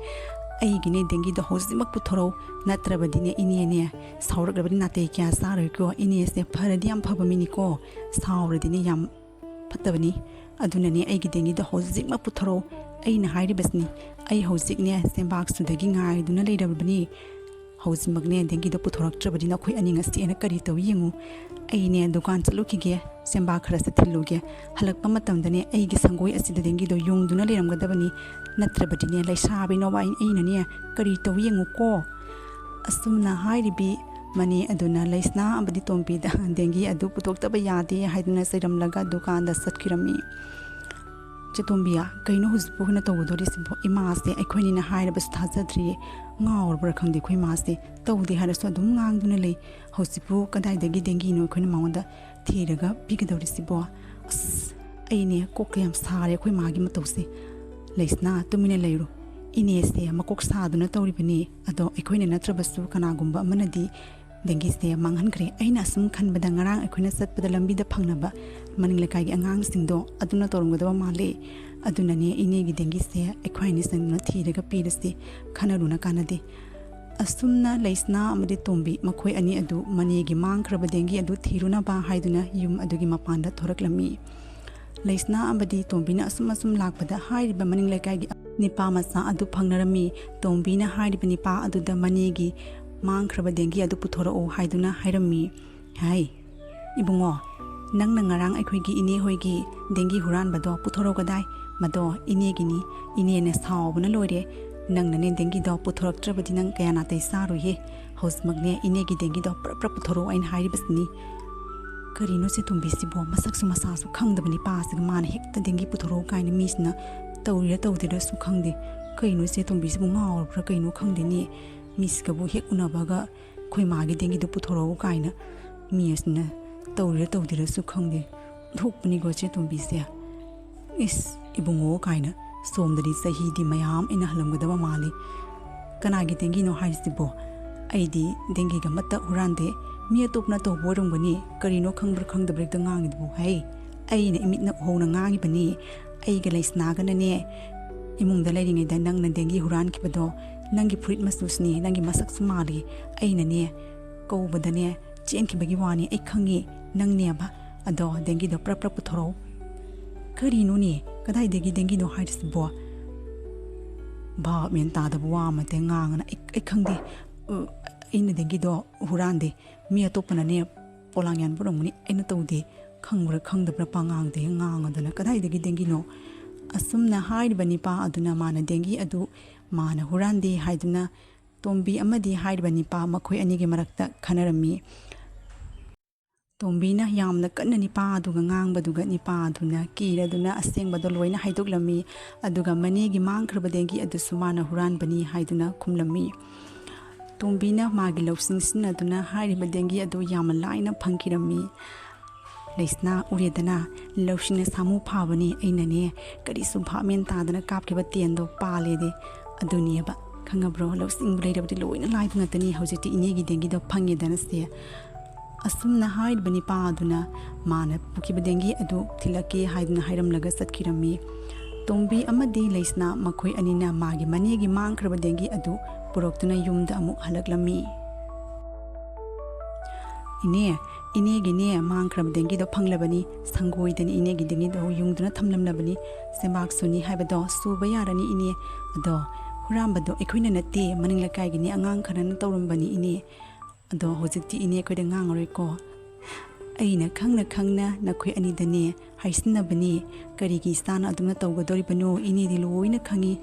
ꯑꯩꯒꯤꯅꯦ ꯗꯦꯡꯒꯤꯗꯣ ꯍꯧꯖꯤꯛꯃꯛ ꯄꯨꯊꯣꯔꯛꯎ ꯅꯠꯇ꯭ꯔꯕꯗꯤꯅꯦ ꯏꯅꯦꯅꯦ ꯁꯥꯎꯔꯛꯂꯕꯗꯤ ꯅꯥꯇꯩ ꯀꯌꯥ ꯆꯥꯔꯣꯏꯀꯣ ꯏꯅꯦꯁꯦ ꯐꯔꯗꯤ ꯌꯥꯝ ꯐꯕ ꯃꯤꯅꯤꯀꯣ ꯁꯥꯎꯔꯗꯤꯅꯦ ꯌꯥꯝ ꯐꯠꯇꯕꯅꯤ ꯑꯗꯨꯅꯅꯦ ꯑꯩꯒꯤ ꯗꯦꯡꯒꯤꯗꯣ ꯍꯧꯖꯤꯛꯃꯛ ꯄꯨꯊꯣꯔꯛꯎ ꯑꯩꯅ ꯍꯥꯏꯔꯤꯕꯁꯤꯅꯤ ꯑꯩ ꯍꯧꯖꯤꯛꯅꯦ ꯁꯦꯝꯕꯥꯛꯁꯨꯗꯒꯤ ꯉꯥꯏꯗꯨꯅ ꯂꯩꯔꯕꯅꯤ ꯍꯧꯖꯤꯛꯃꯛꯅꯦ ꯗꯦꯡꯒꯤꯗꯣ ꯄꯨꯊꯣꯔꯛꯇ꯭ꯔꯕꯗꯤ ꯅꯈꯣꯏ ꯑꯅꯤ ꯉꯁꯤ ꯑꯩꯅ ꯀꯔꯤ ꯇꯧꯏ ꯌꯦꯡꯉꯨ ꯑꯩꯅꯦ ꯗꯨꯀꯥꯟ ꯆꯠꯂꯨꯈꯤꯒꯦ ꯁꯦꯝꯕꯥꯛ ꯈꯔꯁꯦ ꯊꯤꯜꯂꯨꯒꯦ ꯍꯜꯂꯛꯄ ꯃꯇꯝꯗꯅꯦ ꯑꯩꯒꯤ ꯁꯪꯒꯣꯏ ꯑꯁꯤꯗ ꯗꯦꯡꯒꯤꯗꯣ ꯌꯨꯡꯗꯨꯅ ꯂꯩꯔꯝꯒꯗꯕꯅꯤ ꯅꯠꯇ꯭ꯔꯕꯗꯤꯅꯦ ꯂꯩꯁꯥꯕꯤꯅꯣꯕ ꯑꯩꯅꯅꯦ ꯀꯔꯤ ꯇꯧꯏ ꯌꯦꯡꯉꯨꯀꯣ ꯑꯁꯨꯝꯅ ꯍꯥꯏꯔꯤꯕꯤ ꯃꯅꯦ ꯑꯗꯨꯅ ꯂꯩꯁꯅꯥ ꯑꯃꯗꯤ ꯇꯣꯝꯕꯤꯗ ꯗꯦꯡꯒꯤ ꯑꯗꯨ ꯄꯨꯊꯣꯛꯇꯕ ꯌꯥꯗꯦ ꯍꯥꯏꯗꯨꯅ ꯆꯩꯔꯝꯂꯒ ꯗꯨꯀꯥꯟꯗ ꯆꯠꯈꯤꯔꯝꯃꯤ ꯆꯦꯇꯣꯝꯕꯤꯌꯥ ꯀꯩꯅꯣ ꯍꯧꯖꯤꯛꯄꯨ ꯑꯩꯈꯣꯏꯅ ꯇꯧꯒꯗꯧꯔꯤꯁꯤꯕꯣ ꯏꯃꯥꯁꯦ ꯑꯩꯈꯣꯏꯅꯤꯅ ꯍꯥꯏꯔꯕꯁꯨ ꯊꯥꯖꯗ꯭ꯔꯤꯌꯦ ꯉꯥꯎꯔꯕ꯭ꯔꯥ ꯈꯪꯗꯦ ꯑꯩꯈꯣꯏ ꯃꯥꯁꯦ ꯇꯧꯗꯦ ꯍꯥꯏꯔꯁꯨ ꯑꯗꯨꯝ ꯉꯥꯡꯗꯨꯅ ꯂꯩ ꯍꯧꯖꯤꯛꯄꯨ ꯀꯗꯥꯏꯗꯒꯤ ꯗꯦꯡꯒꯤꯅꯣ ꯑꯩꯈꯣꯏꯅ ꯃꯉꯣꯟꯗ ꯊꯤꯔꯒ ꯄꯤꯒꯗꯧꯔꯤꯁꯤꯕꯣ ꯑꯁ ꯑꯩꯅꯦ ꯀꯣꯛꯀ ꯌꯥꯝ ꯁꯥꯔꯦ ꯑꯩꯈꯣꯏ ꯃꯥꯒꯤ ꯃꯇꯧꯁꯦ ꯂꯩꯁꯅꯥ ꯇꯨꯃꯤꯟꯅ ꯂꯩꯔꯨ ꯏꯅꯦꯁꯦ ꯃꯀꯣꯛ ꯁꯥꯗꯨꯅ ꯇꯧꯔꯤꯕꯅꯤ ꯑꯗꯣ ꯑꯩꯈꯣꯏꯅ ꯅꯠꯇ꯭ꯔꯕꯁꯨ ꯀꯅꯥꯒꯨꯝꯕ ꯑꯃꯅꯗꯤ ꯗꯦꯡꯒꯤꯁꯦ ꯃꯥꯡꯍꯟꯈ꯭ꯔꯦ ꯑꯩꯅ ꯑꯁꯨꯝ ꯈꯟꯕꯗ ꯉꯔꯥꯡ ꯑꯩꯈꯣꯏꯅ ꯆꯠꯄꯗ ꯂꯝꯕꯤꯗ ꯐꯪꯅꯕ ꯃꯅꯤꯡ ꯂꯩꯀꯥꯏꯒꯤ ꯑꯉꯥꯡꯁꯤꯡꯗꯣ ꯑꯗꯨꯅ ꯇꯧꯔꯝꯒꯗꯕ ꯃꯥꯜꯂꯦ ꯑꯗꯨꯅꯅꯦ ꯏꯅꯦꯒꯤ ꯗꯦꯡꯒꯤꯁꯦ ꯑꯩꯈꯣꯏ ꯑꯅꯤ ꯆꯪꯗꯨꯅ ꯊꯤꯔꯒ ꯄꯤꯔꯁꯤ ꯈꯟꯅꯔꯨꯅ ꯀꯥꯟꯅꯗꯦ ꯑꯁꯨꯝꯅ ꯂꯩꯁꯅꯥ ꯑꯃꯗꯤ ꯇꯣꯝꯕꯤ ꯃꯈꯣꯏ ꯑꯅꯤ ꯑꯗꯨ ꯃꯅꯦꯒꯤ ꯃꯥꯡꯈ꯭ꯔꯕ ꯗꯦꯡꯒꯤ ꯑꯗꯨ ꯊꯤꯔꯨꯅꯕ ꯍꯥꯏꯗꯨꯅ ꯌꯨꯝ ꯑꯗꯨꯒꯤ ꯃꯄꯥꯟꯗ ꯊꯣꯔꯛꯂꯝꯃꯤ ꯂꯩꯁꯅꯥ ꯑꯃꯗꯤ ꯇꯣꯝꯕꯤꯅ ꯑꯁꯨꯝ ꯂꯥꯛꯄꯗ ꯍꯥꯏꯔꯤꯕ ꯃꯅꯤꯡ ꯂꯩꯀꯥꯏꯒꯤ ꯅꯤꯄꯥ ꯃꯆꯥ ꯑꯗꯨ ꯐꯪꯅꯔꯝꯃꯤ ꯇꯣꯝꯕꯤꯅ ꯍꯥꯏꯔꯤꯕ ꯅꯤꯄꯥ ꯑꯗꯨꯗ ꯃꯅꯦꯒꯤ ꯃꯥꯡꯈ꯭ꯔꯕ ꯗꯦꯡꯒꯤ ꯑꯗꯨ ꯄꯨꯊꯣꯔꯛꯎ ꯍꯥꯏꯗꯨꯅ ꯍꯥꯏꯔꯝꯃꯤ ꯍꯥꯏ ꯏꯕꯨꯡꯉꯣ ꯅꯪꯅ ꯉꯔꯥꯡ ꯑꯩꯈꯣꯏꯒꯤ ꯏꯅꯦ ꯍꯣꯏꯒꯤ ꯗꯦꯡꯒꯤ ꯍꯨꯔꯥꯟꯕꯗꯣ ꯄꯨꯊꯣꯔꯛꯀꯗꯥꯏ ꯃꯗꯣ ꯏꯅꯦꯒꯤꯅꯤ ꯏꯅꯦꯅ ꯁꯥꯎꯕꯅ ꯂꯣꯏꯔꯦ ꯅꯪꯅꯅꯦ ꯗꯦꯡꯒꯤꯗꯣ ꯄꯨꯊꯣꯔꯛꯇ꯭ꯔꯕꯗꯤ ꯅꯪ ꯀꯌా ꯅꯥꯇꯩ ꯆꯥꯔꯣꯏꯌꯦ ꯍꯧꯖꯤꯛꯃꯛꯅꯦ ꯏꯅꯦꯒꯤ ꯗꯦꯡꯒꯤꯗꯣ ꯄꯨꯔꯞ ꯄꯨꯊꯣꯔꯛꯎ ꯑꯩꯅ ꯍꯥꯏꯔꯤꯕꯁꯤꯅꯤ ꯀꯔꯤꯅꯣ ꯁꯤ ꯇꯣꯝꯕꯤꯁꯤꯕꯣ ꯃꯁꯛꯁꯨ ꯃꯁꯥꯁꯨ ꯈꯪꯗꯕ ꯅꯤꯄꯥꯁꯤꯒ ꯃꯥꯅ ꯍꯦꯛꯇ ꯗꯦꯡꯒꯤ ꯄꯨꯊꯣꯔꯛꯎ ꯀꯥꯏꯅ ꯃꯤꯁꯤꯅ ꯇꯧꯔꯤꯔ ꯇꯧꯗꯦꯔꯁꯨ ꯈꯪꯗꯦ ꯀꯩꯅꯣ ꯁꯤ ꯇꯣꯝꯕꯤꯁꯤꯕꯨ ꯉꯥꯎꯔꯕ꯭ꯔꯥ ꯀꯩꯅꯣ ꯈꯪꯗꯦꯅꯦ ꯃꯤꯁꯤꯒꯕꯨ ꯍꯦꯛ ꯎꯅꯕꯒ ꯑꯩꯈꯣꯏ ꯃꯥꯒꯤ ꯗꯦꯡꯒꯤꯗꯣ ꯄꯨꯊꯣꯔꯛꯎ ꯀꯥꯏꯅ ꯃꯤ ꯑꯁꯤꯅ ꯇꯧꯔꯤꯔ ꯇꯧꯗꯦꯔꯁꯨ ꯈꯪꯗꯦ ꯊꯣꯛꯄꯅꯤꯀꯣ ꯆꯦ ꯇꯣꯝꯕꯤꯁꯦ ꯏꯁ ꯏꯕꯨꯡꯉꯣ ꯀꯥꯏꯅ ꯁꯣꯝꯗꯗꯤ ꯆꯍꯤꯗꯤ ꯃꯌꯥꯝ ꯑꯩꯅ ꯍꯜꯂꯝꯒꯗꯕ ꯃꯥꯜꯂꯤ ꯀꯅꯥꯒꯤ ꯗꯦꯡꯒꯤꯅꯣ ꯍꯥꯏꯔꯤꯁꯤꯕꯣ ꯑꯩꯗꯤ ꯗꯦꯡꯒꯤꯒ ꯑꯃꯠꯇ ꯍꯨꯔꯥꯟꯗꯦ ꯃꯤ ꯑꯇꯣꯞꯄꯅ ꯇꯧꯕ ꯑꯣꯏꯔꯝꯒꯅꯤ ꯀꯔꯤꯅꯣ ꯈꯪꯕ꯭ꯔꯥ ꯈꯪꯗꯕ꯭ꯔꯥ ꯍꯦꯛꯇ ꯉꯥꯡꯉꯤꯗꯨꯕꯨ ꯍꯩ ꯑꯩꯅ ꯏꯃꯤꯠꯅ ꯎꯍꯧꯅ ꯉꯥꯡꯉꯤꯕꯅꯤ ꯑꯩꯒ ꯂꯩꯁꯅꯥꯒꯅꯅꯦ ꯏꯃꯨꯡꯗ ꯂꯩꯔꯤꯉꯩꯗ ꯅꯪꯅ ꯗꯦꯡꯒꯤ ꯍꯨꯔꯥꯟꯈꯤꯕꯗꯣ ꯅꯪꯒꯤ ꯐꯨꯔꯤꯠ ꯃꯆꯨꯁꯤꯅꯤ ꯅꯪꯒꯤ ꯃꯁꯛꯁꯨ ꯃꯥꯜꯂꯤ ꯑꯩꯅꯅꯦ ꯀꯧꯕꯗꯅꯦ ꯆꯦꯟꯈꯤꯕꯒꯤ ꯋꯥꯅꯤ ꯑꯩ ꯈꯪꯉꯤ ꯅꯪꯅꯦꯕ ꯑꯗꯣ ꯗꯦꯡꯒꯤꯗꯣ ꯄꯨꯔꯞ ꯄꯨꯊꯣꯔꯛꯎ ꯀꯔꯤꯅꯣꯅꯦ ꯀꯗꯥꯏꯗꯒꯤ ꯗꯦꯡꯒꯤꯅꯣ ꯍꯥꯏꯔꯤꯁꯤꯕꯣ ꯚꯥꯞ ꯃꯦꯟ ꯇꯥꯗꯕ ꯋꯥ ꯑꯃꯇ ꯉꯥꯡꯉꯅ ꯑꯩ ꯈꯪꯗꯦ ꯑꯩꯅ ꯗꯦꯡꯒꯤꯗꯣ ꯍꯨꯔꯥꯟꯗꯦ ꯃꯤ ꯑꯇꯣꯞꯄꯅꯅꯦ ꯄꯣꯂꯥꯡ ꯌꯥꯟꯕ ꯑꯣꯏꯔꯝꯒꯅꯤ ꯑꯩꯅ ꯇꯧꯗꯦ ꯈꯪꯕ꯭ꯔꯥ ꯈꯪꯗꯕ꯭ꯔꯥ ꯄꯥꯉꯥꯡꯗꯦ ꯉꯥꯡꯉꯗꯅ ꯀꯗꯥꯏꯗꯒꯤ ꯗꯦꯡꯒꯤꯅꯣ ꯑꯁꯨꯝꯅ ꯍꯥꯏꯔꯤꯕ ꯅꯤꯄꯥ ꯑꯗꯨꯅ ꯃꯥꯅ ꯗꯦꯡꯒꯤ ꯑꯗꯨ ꯃꯥꯅ ꯍꯨꯔꯥꯟꯗꯦ ꯍꯥꯏꯗꯨꯅ ꯇꯣꯝꯕꯤ ꯑꯃꯗꯤ ꯍꯥꯏꯔꯤꯕ ꯅꯤꯄꯥ ꯃꯈꯣꯏ ꯑꯅꯤꯒꯤ ꯃꯔꯛꯇ ꯈꯟꯅꯔꯝꯃꯤ ꯇꯣꯝꯕꯤꯅ ꯌꯥꯝꯅ ꯀꯟꯅ ꯅꯤꯄꯥ ꯑꯗꯨꯒ ꯉꯥꯡꯕꯗꯨꯒ ꯅꯤꯄꯥ ꯑꯗꯨꯅ ꯀꯤꯔꯗꯨꯅ ꯑꯁꯦꯡꯕꯗꯣ ꯂꯣꯏꯅ ꯍꯥꯏꯗꯣꯛꯂꯝꯃꯤ ꯑꯗꯨꯒ ꯃꯅꯦꯒꯤ ꯃꯥꯡꯈ꯭ꯔꯕ ꯗꯦꯡꯒꯤ ꯑꯗꯨꯁꯨ ꯃꯥꯅ ꯍꯨꯔꯥꯟꯕꯅꯤ ꯍꯥꯏꯗꯨꯅ ꯈꯨꯝꯂꯝꯃꯤ ꯇꯣꯝꯕꯤꯅ ꯃꯥꯒꯤ ꯂꯧꯁꯤꯡ ꯁꯤꯖꯤꯟꯅꯗꯨꯅ ꯍꯥꯏꯔꯤꯕ ꯗꯦꯡꯒꯤ ꯑꯗꯨ ꯌꯥꯝꯅ ꯂꯥꯏꯅ ꯐꯪꯈꯤꯔꯝꯃꯤ ꯂꯩꯁꯅꯥ ꯎꯔꯦꯗꯅ ꯂꯧꯁꯤꯡꯅ ꯁꯥꯃꯨ ꯐꯥꯕꯅꯤ ꯑꯩꯅꯅꯦ ꯀꯔꯤꯁꯨ ꯚꯥꯞꯃꯦꯟ ꯇꯥꯗꯅ ꯀꯥꯞꯈꯤꯕ ꯇꯦꯟꯗꯣ ꯄꯥꯜꯂꯦꯗꯦ ꯑꯗꯨꯅꯦꯕ ꯈꯪꯉꯕ꯭ꯔꯣ ꯂꯧꯁꯤꯡꯕꯨ ꯂꯩꯔꯕꯗꯤ ꯂꯣꯏꯅ ꯂꯥꯏꯕ ꯉꯥꯛꯇꯅꯤ ꯍꯧꯖꯤꯛꯇꯤ ꯏꯅꯦꯒꯤ ꯗꯦꯡꯒꯤꯗꯣ ꯐꯪꯉꯦꯗꯅ ꯁꯦ ꯑꯁꯨꯝꯅ ꯍꯥꯏꯔꯤꯕ ꯅꯤꯄꯥ ꯑꯗꯨꯅ ꯃꯥꯅ ꯄꯨꯈꯤꯕ ꯗꯦꯡꯒꯤ ꯑꯗꯨ ꯊꯤꯜꯂꯛꯀꯦ ꯍꯥꯏꯗꯨꯅ ꯍꯥꯏꯔꯝꯂꯒ ꯆꯠꯈꯤꯔꯝꯃꯤ ꯇꯣꯝꯕꯤ ꯑꯃꯗꯤ ꯂꯩꯁꯅꯥ ꯃꯈꯣꯏ ꯑꯅꯤꯅ ꯃꯥꯒꯤ ꯃꯅꯦꯒꯤ ꯃꯥꯡꯈ꯭ꯔꯕ ꯗꯦꯡꯒꯤ ꯑꯗꯨ ꯄꯨꯔꯛꯇꯨꯅ ꯌꯨꯝꯗ ꯑꯃꯨꯛ ꯍꯜꯂꯛꯂꯝꯃꯤ ꯏꯅꯦꯒꯤꯅꯦ ꯃꯥꯡꯈ꯭ꯔꯕ ꯗꯦꯡꯒꯤꯗꯣ ꯐꯪꯂꯕꯅꯤ ꯁꯪꯒꯣꯏꯗꯅꯤ ꯏꯅꯦꯒꯤ ꯗꯦꯡꯒꯤꯗꯣ ꯌꯨꯡꯗꯨꯅ ꯊꯝꯂꯝꯂꯕꯅꯤ ꯁꯦꯝꯕꯥꯛ ꯁꯨꯅꯤ ꯍꯥꯏꯕꯗꯣ ꯁꯨꯕ ꯌꯥꯔꯅꯤ ꯏꯅꯦ ꯑꯗꯣ ꯍꯨꯔꯥꯟꯕꯗꯣ ꯑꯩꯈꯣꯏꯅ ꯅꯠꯇꯦ ꯃꯅꯤꯡ ꯂꯩꯀꯥꯏꯒꯤꯅꯤ ꯑꯉꯥꯡ ꯈꯔꯅ ꯇꯧꯔꯝꯕꯅꯤ ꯏꯅꯦ ꯑꯗꯣ ꯍꯧꯖꯤꯛꯇꯤ ꯏꯅꯦ ꯑꯩꯈꯣꯏꯗ ꯉꯥꯡꯉꯔꯣꯏꯀꯣ ꯑꯩꯅ ꯈꯪꯅ ꯅꯈꯣꯏ ꯑꯅꯤꯗꯅꯦ ꯍꯥꯏꯁꯤꯟꯅꯕꯅꯤ ꯀꯔꯤꯒꯤ ꯏꯁꯥꯅ ꯑꯗꯨꯝꯅ ꯇꯧꯒꯗꯧꯔꯤꯕꯅꯣ ꯏꯅꯦꯗꯤ ꯂꯣꯏꯅ ꯈꯪꯉꯤ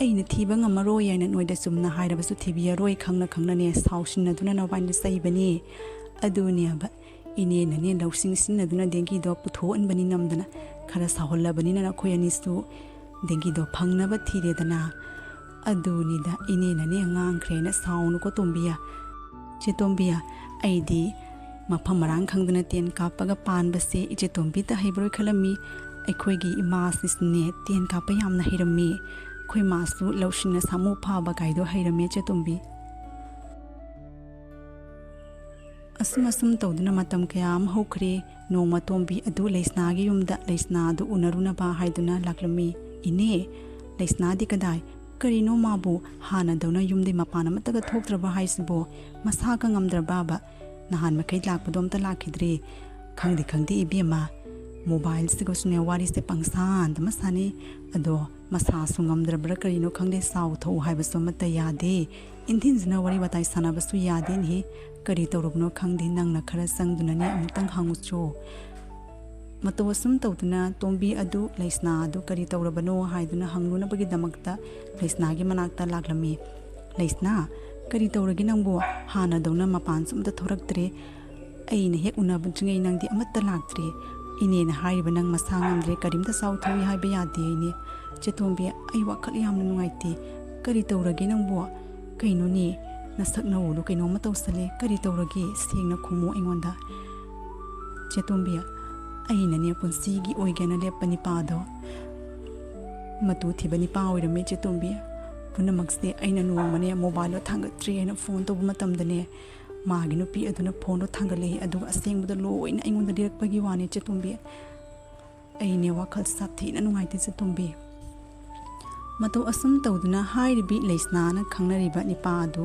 ꯑꯩꯅ ꯊꯤꯕ ꯉꯝꯃꯔꯣꯏ ꯍꯥꯏꯅ ꯅꯣꯏꯗ ꯆꯨꯝꯅ ꯍꯥꯏꯔꯕꯁꯨ ꯊꯤꯕꯤꯔꯔꯣꯏ ꯈꯪꯅꯅꯦ ꯁꯥꯎꯁꯤꯟꯅꯗꯨꯅ ꯅꯕꯥꯏꯅ ꯆꯩꯕꯅꯤ ꯑꯗꯨꯅꯦꯕ ꯏꯅꯦꯅꯅꯦ ꯂꯧꯁꯤꯡ ꯁꯤꯟꯅꯗꯨꯅ ꯗꯦꯡꯒꯤꯗꯣ ꯄꯨꯊꯣꯛꯍꯟꯕꯅꯤ ꯅꯝꯗꯅ ꯈꯔ ꯁꯥꯎꯍꯜꯂꯕꯅꯤꯅ ꯅꯈꯣꯏ ꯑꯅꯤꯁꯨ ꯗꯦꯡꯒꯤꯗꯣ ꯐꯪꯅꯕ ꯊꯤꯔꯦꯗꯅ ꯑꯗꯨꯅꯤꯗ ꯏꯅꯦꯅꯅꯦ ꯉꯥꯡꯈ꯭ꯔꯦꯅ ꯁꯥꯎꯅꯨꯀꯣ ꯇꯣꯝꯕꯤꯌꯥ ꯆꯦ ꯇꯣꯝꯕꯤꯌꯥ ꯑꯩꯗꯤ ꯃꯐꯝ ꯃꯔꯥꯡ ꯈꯪꯗꯅ ꯇꯦꯟ ꯀꯥꯞꯄꯒ ꯄꯥꯟꯕꯁꯦ ꯏꯆꯦ ꯇꯣꯝꯕꯤꯗ ꯍꯩꯕꯔꯣꯏ ꯈꯜꯂꯝꯃꯤ ꯑꯩꯈꯣꯏꯒꯤ ꯏꯃꯥꯁꯤꯁꯨꯅꯦ ꯇꯦꯟ ꯀꯥꯞꯄ ꯌꯥꯝꯅ ꯍꯩꯔꯝꯃꯤ ꯑꯩꯈꯣꯏ ꯃꯥꯁꯨ ꯂꯧꯁꯤꯡꯅ ꯁꯥꯃꯨ ꯐꯥꯕ ꯀꯥꯏꯗꯣ ꯍꯩꯔꯝꯃꯦ ꯆꯦ ꯇꯣꯝꯕꯤ ꯑꯁꯨꯝ ꯇꯧꯗꯨꯅ ꯃꯇꯝ ꯀꯌꯥ ꯑꯃ ꯍꯧꯈ꯭ꯔꯦ ꯅꯣꯡꯃ ꯇꯣꯝꯕꯤ ꯑꯗꯨ ꯂꯩꯁꯅꯥꯒꯤ ꯌꯨꯝꯗ ꯂꯩꯁꯅꯥ ꯑꯗꯨ ꯎꯅꯔꯨꯅꯕ ꯍꯥꯏꯗꯨꯅ ꯂꯥꯛꯂꯝꯃꯤ ꯏꯅꯦ ꯂꯩꯁꯅꯥꯗꯤ ꯀꯗꯥꯏ ꯀꯔꯤꯅꯣ ꯃꯥꯕꯨ ꯍꯥꯟꯅꯗꯧꯅ ꯌꯨꯝꯗꯩ ꯃꯄꯥꯟ ꯑꯃꯠꯇꯒ ꯊꯣꯛꯇ꯭ꯔꯕ ꯍꯥꯏꯁꯤꯕꯣ ꯃꯁꯥꯒ ꯉꯝꯗ꯭ꯔꯕꯕ ꯅꯍꯥꯟ ꯃꯈꯩ ꯂꯥꯛꯄꯗꯣ ꯑꯝꯇ ꯂꯥꯛꯈꯤꯗ꯭ꯔꯦ ꯈꯪꯗꯦ ꯏꯕꯦꯝꯃ ꯃꯣꯕꯥꯏꯜꯁꯤꯒꯁꯨꯅꯦ ꯋꯥꯔꯤꯁꯦ ꯄꯪꯁꯥꯟꯗ ꯑꯃ ꯁꯥꯟꯅꯩ ꯑꯗꯣ ꯃꯁꯥꯁꯨ ꯉꯝꯗ꯭ꯔꯕ꯭ꯔꯥ ꯀꯔꯤꯅꯣ ꯈꯪꯗꯦ ꯆꯥꯎ ꯊꯧ ꯍꯥꯏꯕꯁꯨ ꯑꯃꯠꯇ ꯌꯥꯗꯦ ꯏꯟꯊꯤꯟꯁꯤꯅ ꯋꯥꯔꯤ ꯋꯥꯇꯥꯏ ꯁꯥꯟꯅꯕꯁꯨ ꯌꯥꯗꯦꯅꯦ ꯀꯔꯤ ꯇꯧꯔꯕꯅꯣ ꯈꯪꯗꯦ ꯅꯪꯅ ꯈꯔ ꯆꯪꯗꯨꯅꯅꯦ ꯑꯃꯨꯛꯇꯪ ꯍꯪꯉꯨꯆꯣ ꯃꯇꯧ ꯑꯁꯨꯝ ꯇꯧꯗꯨꯅ ꯇꯣꯝꯕꯤ ꯑꯗꯨ ꯂꯩꯁꯅꯥ ꯑꯗꯨ ꯀꯔꯤ ꯇꯧꯔꯕꯅꯣ ꯍꯥꯏꯗꯨꯅ ꯍꯪꯂꯨꯅꯕꯒꯤꯗꯃꯛꯇ ꯂꯩꯁꯅꯥꯒꯤ ꯃꯅꯥꯛꯇ ꯂꯥꯛꯂꯝꯃꯤ ꯂꯩꯁꯅꯥ ꯀꯔꯤ ꯇꯧꯔꯒꯦ ꯅꯪꯕꯨ ꯍꯥꯟꯅꯗꯧꯅ ꯃꯄꯥꯟꯁꯨ ꯑꯝꯇ ꯊꯣꯔꯛꯇ꯭ꯔꯦ ꯑꯩꯅ ꯍꯦꯛ ꯎꯅꯕꯗ꯭ꯔꯤꯉꯩ ꯅꯪꯗꯤ ꯑꯃꯠꯇ ꯂꯥꯛꯇ꯭ꯔꯦ ꯏꯅꯦꯅ ꯍꯥꯏꯔꯤꯕ ꯅꯪ ꯃꯁꯥ ꯉꯝꯗ꯭ꯔꯦ ꯀꯔꯤꯝꯇ ꯆꯥꯎꯊꯧꯏ ꯍꯥꯏꯕ ꯌꯥꯗꯦ ꯏꯅꯦ ꯆꯦꯇꯣꯝꯕꯤ ꯑꯩ ꯋꯥꯈꯜ ꯌꯥꯝꯅ ꯅꯨꯡꯉꯥꯏꯇꯦ ꯀꯔꯤ ꯇꯧꯔꯒꯦ ꯅꯪꯕꯨ ꯀꯩꯅꯣꯅꯦ ꯅꯁꯛ ꯅꯧꯗꯨ ꯀꯩꯅꯣꯝꯃ ꯇꯧꯁꯜꯂꯦ ꯀꯔꯤ ꯇꯧꯔꯒꯦ ꯁꯦꯡꯅ ꯈꯨꯝꯃꯣ ꯑꯩꯉꯣꯟꯗ ꯆꯦꯇꯣꯝꯕꯤ ꯑꯩꯅꯅꯦ ꯄꯨꯟꯁꯤꯒꯤ ꯑꯣꯏꯒꯦꯅ ꯂꯦꯞꯄ ꯅꯤꯄꯥꯗꯣ ꯃꯇꯨ ꯊꯤꯕ ꯅꯤꯄꯥ ꯑꯣꯏꯔꯝꯃꯦ ꯆꯦꯇꯣꯝꯕꯤ ꯄꯨꯝꯅꯃꯛꯁꯦ ꯑꯩꯅ ꯅꯣꯡꯃꯅꯦ ꯃꯣꯕꯥꯏꯜꯗꯣ ꯊꯥꯡꯒꯠꯇ꯭ꯔꯤ ꯍꯥꯏꯅ ꯐꯣꯟ ꯇꯧꯕ ꯃꯇꯝꯗꯅꯦ ꯃꯥꯒꯤ ꯅꯨꯄꯤ ꯑꯗꯨꯅ ꯐꯣꯟꯗꯣ ꯊꯥꯡꯒꯠꯂꯛꯏ ꯑꯗꯨꯒ ꯑꯁꯦꯡꯕꯗ ꯂꯣꯏꯅ ꯑꯩꯉꯣꯟꯗ ꯂꯤꯔꯛꯄꯒꯤ ꯋꯥꯅꯤ ꯆꯦꯇꯣꯝꯕꯤ ꯑꯩꯅꯦ ꯋꯥꯈꯜ ꯁꯥꯊꯤꯅ ꯅꯨꯡꯉꯥꯏꯇꯦ ꯆꯦꯇꯣꯝꯕꯤ ꯃꯇꯧ ꯑꯁꯨꯝ ꯇꯧꯗꯨꯅ ꯍꯥꯏꯔꯤꯕꯤ ꯂꯩꯁꯅꯥꯅ ꯈꯪꯅꯔꯤꯕ ꯅꯤꯄꯥ ꯑꯗꯨ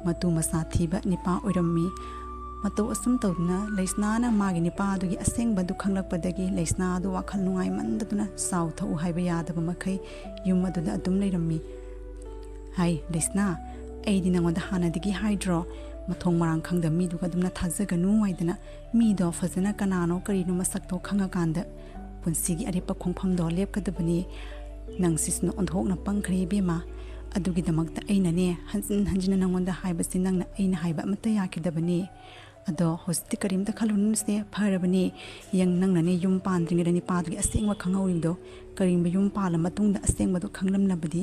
ꯃꯇꯨ ꯃꯆꯥ ꯊꯤꯕ ꯅꯤꯄꯥ ꯑꯣꯏꯔꯝꯃꯤ ꯃꯇꯧ ꯑꯁꯨꯝ ꯇꯧꯗꯨꯅ ꯂꯩꯁꯅꯥꯅ ꯃꯥꯒꯤ ꯅꯤꯄꯥꯗꯨꯒꯤ ꯑꯁꯦꯡꯕꯗꯨ ꯈꯪꯂꯛꯄꯗꯒꯤ ꯂꯩꯁꯅꯥ ꯑꯗꯨ ꯋꯥꯈꯜ ꯅꯨꯡꯉꯥꯏꯃꯟꯗꯗꯨꯅ ꯆꯥꯎ ꯊꯛꯎ ꯍꯥꯏꯕ ꯌꯥꯗꯕ ꯃꯈꯩ ꯌꯨꯝ ꯑꯗꯨꯗ ꯑꯗꯨꯝ ꯂꯩꯔꯝꯃꯤ ꯍꯥꯏ ꯂꯩꯁꯅꯥ ꯑꯩꯗꯤ ꯅꯉꯣꯟꯗ ꯍꯥꯟꯅꯗꯒꯤ ꯍꯥꯏꯗ꯭ꯔꯣ ꯃꯊꯣꯡ ꯃꯔꯥꯡ ꯈꯪꯗꯕ ꯃꯤꯗꯨꯒ ꯑꯗꯨꯝꯅ ꯊꯥꯖꯒꯅꯨ ꯍꯥꯏꯗꯅ ꯃꯤꯗꯣ ꯐꯖꯅ ꯀꯅꯥꯅꯣ ꯀꯔꯤꯅꯣ ꯃꯁꯛꯇꯣ ꯈꯪꯉꯀꯥꯟꯗ ꯄꯨꯟꯁꯤꯒꯤ ꯑꯔꯦꯞꯄ ꯈꯣꯡꯐꯝꯗꯣ ꯂꯦꯞꯀꯗꯕꯅꯤ ꯅꯪꯁꯤꯁꯨꯅ ꯑꯣꯟꯊꯣꯛꯅ ꯄꯪꯈ꯭ꯔꯦ ꯏꯕꯦꯝꯃ ꯑꯗꯨꯒꯤꯗꯃꯛꯇ ꯑꯩꯅꯅꯦ ꯍꯟꯖꯤꯟꯅ ꯅꯉꯣꯟꯗ ꯍꯥꯏꯕꯁꯤ ꯅꯪꯅ ꯑꯩꯅ ꯍꯥꯏꯕ ꯑꯃꯠꯇ ꯌꯥꯈꯤꯗꯕꯅꯤ ꯑꯗꯣ ꯍꯧꯖꯤꯛꯇꯤ ꯀꯔꯤꯝꯇ ꯈꯜꯂꯨꯅꯨꯁꯦ ꯐꯔꯕꯅꯤ ꯅꯪꯅꯅꯦ ꯌꯨꯝ ꯄꯥꯟꯗ꯭ꯔꯤꯉꯩꯗ ꯅꯤꯄꯥꯗꯨꯒꯤ ꯑꯁꯦꯡꯕ ꯈꯪꯍꯧꯔꯤꯕꯗꯣ ꯀꯔꯤꯒꯨꯝꯕ ꯌꯨꯝ ꯄꯥꯜꯂ ꯃꯇꯨꯡꯗ ꯑꯁꯦꯡꯕꯗꯣ ꯈꯪꯂꯝꯂꯕꯗꯤ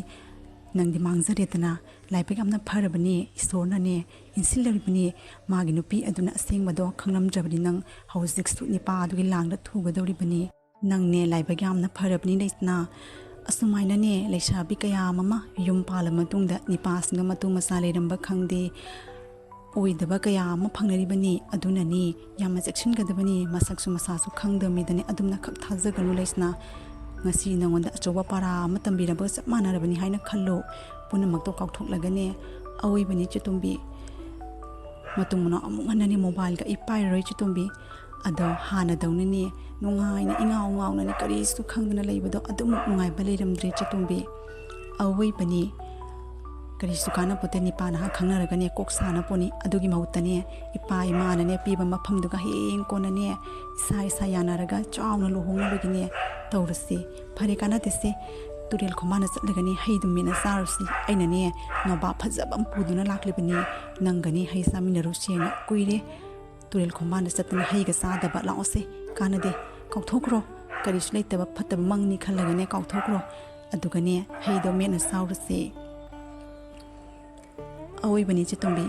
ꯅꯪꯗꯤ ꯃꯥꯡꯖꯔꯦꯗꯅ ꯂꯥꯏꯕꯛ ꯌꯥꯝꯅ ꯐꯔꯕꯅꯤ ꯏꯁꯣꯔꯅꯅꯦ ꯏꯟꯁꯤꯜꯂꯔꯤꯕꯅꯤ ꯃꯥꯒꯤ ꯅꯨꯄꯤ ꯑꯗꯨꯅ ꯑꯁꯦꯡꯕꯗꯣ ꯈꯪꯂꯝꯗ꯭ꯔꯕꯗꯤ ꯅꯪ ꯍꯧꯖꯤꯛꯁꯨ ꯅꯤꯄꯥ ꯑꯗꯨꯒꯤ ꯂꯥꯡꯗ ꯊꯨꯒꯗꯧꯔꯤꯕꯅꯤ ꯅꯪꯅꯦ ꯂꯥꯏꯕꯛ ꯌꯥꯝꯅ ꯐꯔꯕꯅꯤ ꯂꯩꯁꯅꯥ ꯑꯁꯨꯃꯥꯏꯅꯅꯦ ꯂꯩꯁꯥꯕꯤ ꯀꯌꯥ ꯑꯃ ꯌꯨꯝ ꯄꯥꯜꯂ ꯃꯇꯨꯡꯗ ꯅꯤꯄꯥꯁꯤꯡꯒ ꯃꯇꯨ ꯃꯆꯥ ꯂꯩꯔꯝꯕ ꯈꯪꯗꯦ ꯑꯣꯏꯗꯕ ꯀꯌꯥ ꯑꯃ ꯐꯪꯅꯔꯤꯕꯅꯤ ꯑꯗꯨꯅꯅꯤ ꯌꯥꯝꯅ ꯆꯦꯛꯁꯤꯟꯒꯗꯕꯅꯤ ꯃꯁꯛꯁꯨ ꯃꯁꯥꯁꯨ ꯈꯪꯗꯕ ꯑꯗꯨꯝꯅ ꯈꯛ ꯊꯥꯖꯒꯅꯨ ꯂꯩꯁꯅꯥ ꯉꯁꯤ ꯅꯉꯣꯟꯗ ꯑꯆꯧꯕ ꯄꯥꯔꯥ ꯑꯃ ꯇꯝꯕꯤꯔꯕꯒ ꯆꯞ ꯃꯥꯟꯅꯔꯕꯅꯤ ꯍꯥꯏꯅ ꯈꯜꯂꯨ ꯄꯨꯝꯅꯃꯛꯇꯣ ꯀꯥꯎꯊꯣꯛꯂꯒꯅꯦ ꯑꯋꯣꯏꯕꯅꯤ ꯆꯦꯇꯣꯝꯕꯤ ꯃꯇꯨꯡ ꯃꯅꯥꯎ ꯑꯃꯨꯛ ꯍꯟꯅꯅꯦ ꯃꯣꯕꯥꯏꯜꯒ ꯑꯩ ꯄꯥꯏꯔꯔꯣꯏ ꯆꯦꯇꯣꯝꯕꯤ ꯑꯗꯣ ꯍꯥꯟꯅꯗꯧꯅꯅꯦ ꯅꯨꯡꯉꯥꯏꯅ ꯏꯉꯥꯎ ꯉꯥꯎꯅꯅꯦ ꯀꯔꯤꯁꯨ ꯈꯪꯗꯅ ꯂꯩꯕꯗꯣ ꯑꯗꯨꯃꯨꯛ ꯅꯨꯡꯉꯥꯏꯕ ꯂꯩꯔꯝꯗ꯭ꯔꯦ ꯆꯦꯇꯣꯝꯕꯤ ꯑꯋꯣꯏꯕꯅꯤ ꯀꯔꯤꯁꯨ ꯀꯥꯟꯅꯄꯣꯠꯇꯦ ꯅꯤꯄꯥ ꯅꯍꯥꯛ ꯈꯪꯅꯔꯒꯅꯦ ꯀꯣꯛ ꯁꯥꯟꯅꯄꯣꯠꯅꯤ ꯑꯗꯨꯒꯤ ꯃꯍꯨꯠꯇꯅꯦ ꯏꯄꯥ ꯏꯃꯥꯅꯅꯦ ꯄꯤꯕ ꯃꯐꯝꯗꯨꯒ ꯍꯌꯦꯡ ꯀꯣꯟꯅꯅꯦ ꯏꯁꯥ ꯌꯥꯅꯔꯒ ꯆꯥꯎꯅ ꯂꯨꯍꯣꯡꯅꯕꯒꯤꯅꯦ ꯇꯧꯔꯁꯤ ꯐꯔꯦ ꯀꯥꯟꯅꯗꯦꯁꯦ ꯇꯨꯔꯦꯜ ꯈꯣꯡꯕꯥꯟꯗ ꯆꯠꯂꯒꯅꯦ ꯍꯩꯗꯨ ꯃꯦꯠꯅ ꯆꯥꯔꯨꯁꯤ ꯑꯩꯅꯅꯦ ꯅꯣꯕꯥꯞ ꯐꯖꯕ ꯑꯃ ꯄꯨꯗꯨꯅ ꯂꯥꯛꯂꯤꯕꯅꯤ ꯅꯪꯒꯅꯦ ꯍꯩ ꯆꯥꯃꯤꯟꯅꯔꯨꯁꯦꯅ ꯀꯨꯏꯔꯦ ꯇꯨꯔꯦꯜ ꯈꯣꯡꯕꯥꯟꯗ ꯆꯠꯇꯅ ꯍꯩꯒ ꯆꯥꯗꯕ ꯂꯥꯛꯑꯣꯁꯦ ꯀꯥꯟꯅꯗꯦ ꯀꯥꯎꯊꯣꯛꯈ꯭ꯔꯣ ꯀꯔꯤꯁꯨ ꯂꯩꯇꯕ ꯐꯠꯇꯕ ꯃꯪꯅꯤ ꯈꯜꯂꯒꯅꯦ ꯀꯥꯎꯊꯣꯛꯈ꯭ꯔꯣ ꯑꯗꯨꯒꯅꯦ ꯍꯩꯗꯣ ꯃꯦꯠꯅ ꯆꯥꯎꯔꯁꯤ ꯑꯋꯣꯏꯕꯅꯤ ꯆꯦꯇꯣꯝꯕꯤ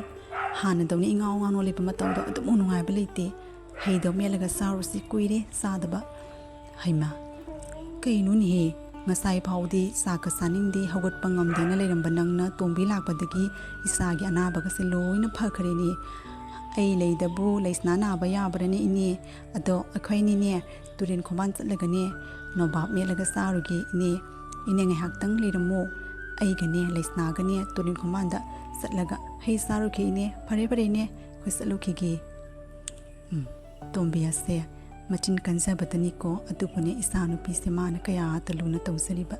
ꯍꯥꯟꯅꯗꯧꯅ ꯏꯉꯥꯎ ꯉꯥꯎꯅ ꯂꯩꯕ ꯃꯇꯝꯗꯣ ꯑꯗꯨꯃꯨꯛ ꯅꯨꯡꯉꯥꯏꯕ ꯂꯩꯇꯦ ꯍꯩꯗꯣ ꯃꯦꯠꯂꯒ ꯆꯥꯎꯔꯁꯤ ꯀꯨꯏꯔꯦ ꯆꯥꯗꯕ ꯍꯩꯃꯥ ꯀꯩꯅꯣꯅꯦꯍꯦ ꯉꯁꯥꯏ ꯐꯥꯎꯗꯤ ꯆꯥꯛꯀ ꯆꯥꯅꯤꯡꯗꯦ ꯍꯧꯒꯠꯄ ꯉꯝꯗꯦꯅ ꯂꯩꯔꯝꯕ ꯅꯪꯅ ꯇꯣꯝꯕꯤ ꯂꯥꯛꯄꯗꯒꯤ ꯏꯆꯥꯒꯤ ꯑꯅꯥꯕꯒꯁꯦ ꯂꯣꯏꯅ ꯐꯈ꯭ꯔꯦꯅꯦ ꯑꯩ ꯂꯩꯗꯕꯨ ꯂꯩꯁꯅꯥ ꯅꯥꯕ ꯌꯥꯕ꯭ꯔꯅꯦ ꯏꯅꯦ ꯑꯗꯣ ꯑꯩꯈꯣꯏꯅꯤꯅꯦ ꯇꯨꯔꯦꯜ ꯈꯣꯡꯕꯥꯟ ꯆꯠꯂꯒꯅꯦ ꯅꯣꯕꯥꯞ ꯃꯦꯠꯂꯒ ꯆꯥꯔꯨꯒꯦ ꯏꯅꯦ ꯉꯥꯏꯍꯥꯛꯇꯪ ꯂꯩꯔꯝꯃꯣ ꯑꯩꯒꯅꯦ ꯂꯩꯁꯅꯥꯒꯅꯦ ꯇꯨꯔꯦꯜ ꯈꯣꯡꯕꯥꯟꯗ ꯆꯠꯂꯒ ꯍꯩ ꯆꯥꯔꯨꯈꯤ ꯏꯅꯦ ꯐꯔꯦ ꯏꯅꯦ ꯑꯩꯈꯣꯏ ꯆꯠꯂꯨꯈꯤꯒꯦ ꯇꯣꯝꯕꯤ ꯑꯁꯦ ꯃꯆꯤꯟ ꯀꯟꯖꯕꯗꯅꯤꯀꯣ ꯑꯗꯨꯕꯨꯅꯦ ꯏꯆꯥ ꯅꯨꯄꯤꯁꯦ ꯃꯥꯅ ꯀꯌꯥꯇ ꯂꯨꯅ ꯇꯧꯖꯔꯤꯕ